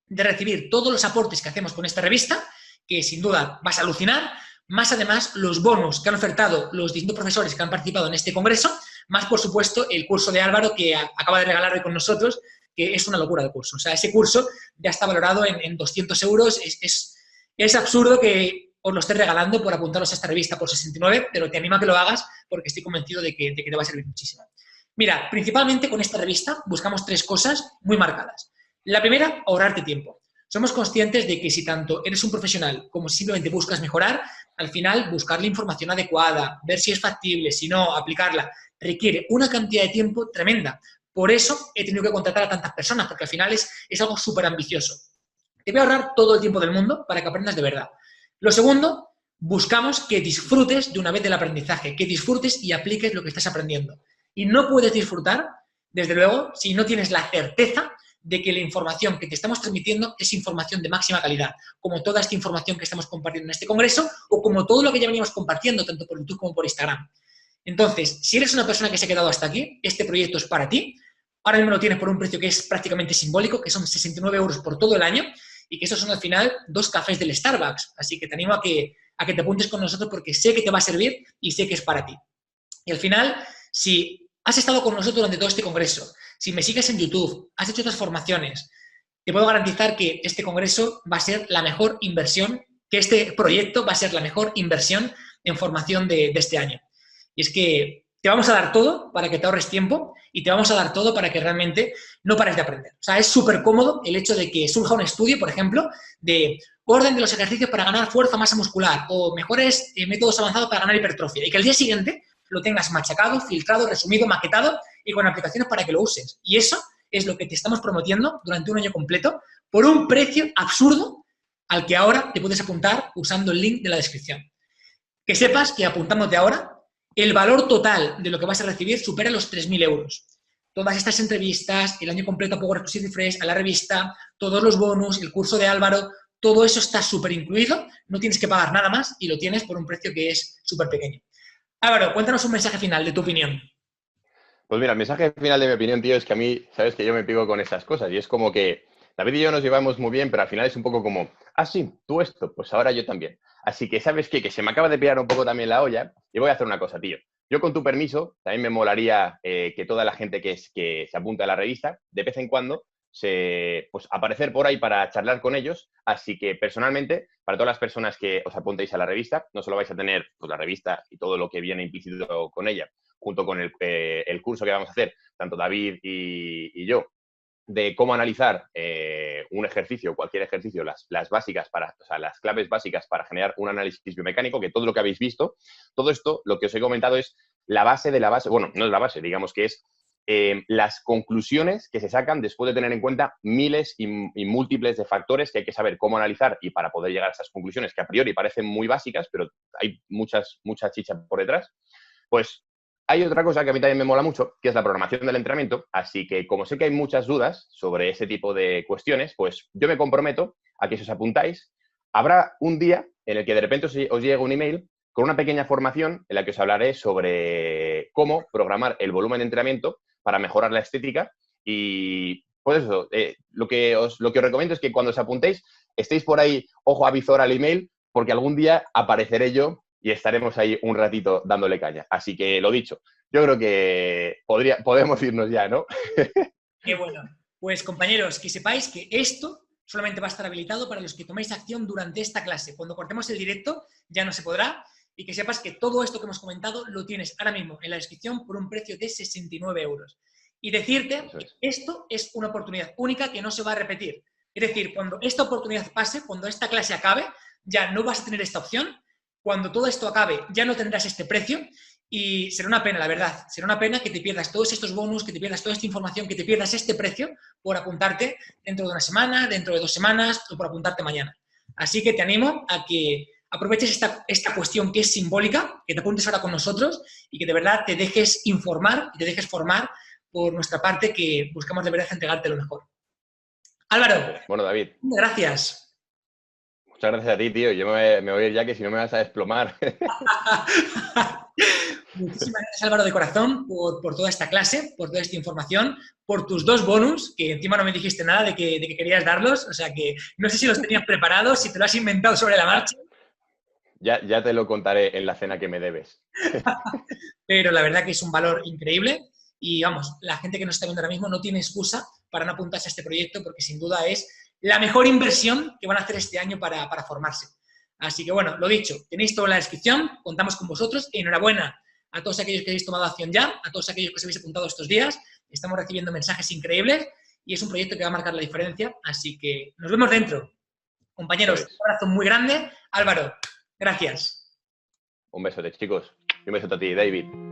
de recibir todos los aportes que hacemos con esta revista, que sin duda vas a alucinar, más además los bonos que han ofertado los distintos profesores que han participado en este congreso, más por supuesto el curso de Álvaro que acaba de regalar hoy con nosotros, que es una locura de curso. O sea, ese curso ya está valorado en 200 euros. Es absurdo que os lo esté regalando por apuntaros a esta revista por 69, pero te animo a que lo hagas porque estoy convencido de que te va a servir muchísimo. Mira, principalmente con esta revista buscamos 3 cosas muy marcadas. La primera, ahorrarte tiempo. Somos conscientes de que si tanto eres un profesional como si simplemente buscas mejorar, al final buscar la información adecuada, ver si es factible, si no, aplicarla, requiere una cantidad de tiempo tremenda. Por eso he tenido que contratar a tantas personas, porque al final es algo súper ambicioso. Te voy a ahorrar todo el tiempo del mundo para que aprendas de verdad. Lo segundo, buscamos que disfrutes de una vez del aprendizaje, que disfrutes y apliques lo que estás aprendiendo. Y no puedes disfrutar, desde luego, si no tienes la certeza de que la información que te estamos transmitiendo es información de máxima calidad, como toda esta información que estamos compartiendo en este congreso o como todo lo que ya veníamos compartiendo, tanto por YouTube como por Instagram. Entonces, si eres una persona que se ha quedado hasta aquí, este proyecto es para ti. Ahora mismo lo tienes por un precio que es prácticamente simbólico, que son 69 euros por todo el año y que esos son al final 2 cafés del Starbucks. Así que te animo a que te apuntes con nosotros porque sé que te va a servir y sé que es para ti. Y al final, si has estado con nosotros durante todo este congreso, si me sigues en YouTube, has hecho otras formaciones, te puedo garantizar que este congreso va a ser la mejor inversión, que este proyecto va a ser la mejor inversión en formación de este año. Y es que te vamos a dar todo para que te ahorres tiempo y te vamos a dar todo para que realmente no pares de aprender. O sea, es súper cómodo el hecho de que surja un estudio, por ejemplo, de orden de los ejercicios para ganar fuerza o masa muscular o mejores métodos avanzados para ganar hipertrofia y que al día siguiente lo tengas machacado, filtrado, resumido, maquetado y con aplicaciones para que lo uses. Y eso es lo que te estamos prometiendo durante un año completo por un precio absurdo al que ahora te puedes apuntar usando el link de la descripción. Que sepas que apuntándote ahora, el valor total de lo que vas a recibir supera los 3.000 euros. Todas estas entrevistas, el año completo a Power Exclusive Fresh, a la revista, todos los bonus, el curso de Álvaro, todo eso está súper incluido, no tienes que pagar nada más y lo tienes por un precio que es súper pequeño. Álvaro, cuéntanos un mensaje final de tu opinión. Pues mira, el mensaje final de mi opinión, tío, es que a mí, sabes que yo me pico con esas cosas y es como que David y yo nos llevamos muy bien, pero al final es un poco como, ah, sí, tú esto, pues ahora yo también. Así que, ¿sabes qué? Que se me acaba de pillar un poco también la olla y voy a hacer una cosa, tío. Yo, con tu permiso, también me molaría que toda la gente que se apunta a la revista, de vez en cuando, pues, aparecer por ahí para charlar con ellos. Así que personalmente, para todas las personas que os apuntéis a la revista, no solo vais a tener pues, la revista y todo lo que viene implícito con ella, junto con el curso que vamos a hacer, tanto David y yo, de cómo analizar un ejercicio, cualquier ejercicio, las básicas o sea, las claves básicas para generar un análisis biomecánico, que todo lo que habéis visto, todo esto, lo que os he comentado es la base de la base, bueno, no es la base, digamos que es las conclusiones que se sacan después de tener en cuenta miles y múltiples de factores que hay que saber cómo analizar y para poder llegar a esas conclusiones que a priori parecen muy básicas, pero hay mucha chicha por detrás. Pues hay otra cosa que a mí también me mola mucho, que es la programación del entrenamiento, así que como sé que hay muchas dudas sobre ese tipo de cuestiones, pues yo me comprometo a que si os apuntáis, habrá un día en el que de repente os llegue un email con una pequeña formación en la que os hablaré sobre cómo programar el volumen de entrenamiento para mejorar la estética y pues eso, lo que os recomiendo es que cuando os apuntéis estéis por ahí ojo a visor al email porque algún día apareceré yo y estaremos ahí un ratito dándole caña. Así que lo dicho, yo creo que podemos irnos ya, ¿no? Qué bueno. Pues compañeros, que sepáis que esto solamente va a estar habilitado para los que toméis acción durante esta clase. Cuando cortemos el directo ya no se podrá y que sepas que todo esto que hemos comentado lo tienes ahora mismo en la descripción por un precio de 69 euros. Y decirte que esto es una oportunidad única que no se va a repetir. Es decir, cuando esta oportunidad pase, cuando esta clase acabe, ya no vas a tener esta opción. Cuando todo esto acabe, ya no tendrás este precio y será una pena, la verdad. Será una pena que te pierdas todos estos bonus, que te pierdas toda esta información, que te pierdas este precio por apuntarte dentro de una semana, dentro de 2 semanas o por apuntarte mañana. Así que te animo a que aproveches esta cuestión que es simbólica, que te apuntes ahora con nosotros y que de verdad te dejes informar y te dejes formar por nuestra parte, que buscamos de verdad entregarte lo mejor. Álvaro. Bueno, David. Gracias. Muchas gracias a ti, tío. Yo me voy a ir ya que si no me vas a desplomar. Muchísimas gracias, Álvaro, de corazón, por toda esta clase, por toda esta información, por tus 2 bonus, que encima no me dijiste nada de que querías darlos, o sea que no sé si los tenías preparados, si te lo has inventado sobre la marcha. Ya te lo contaré en la cena que me debes. Pero la verdad que es un valor increíble y vamos, la gente que nos está viendo ahora mismo no tiene excusa para no apuntarse a este proyecto porque sin duda es la mejor inversión que van a hacer este año para formarse. Así que bueno, lo dicho, tenéis todo en la descripción, contamos con vosotros, enhorabuena a todos aquellos que habéis tomado acción ya, a todos aquellos que os habéis apuntado estos días, estamos recibiendo mensajes increíbles y es un proyecto que va a marcar la diferencia, así que nos vemos dentro. Compañeros, un abrazo muy grande. Álvaro, gracias. Un besote, chicos. Y un besote a ti, David.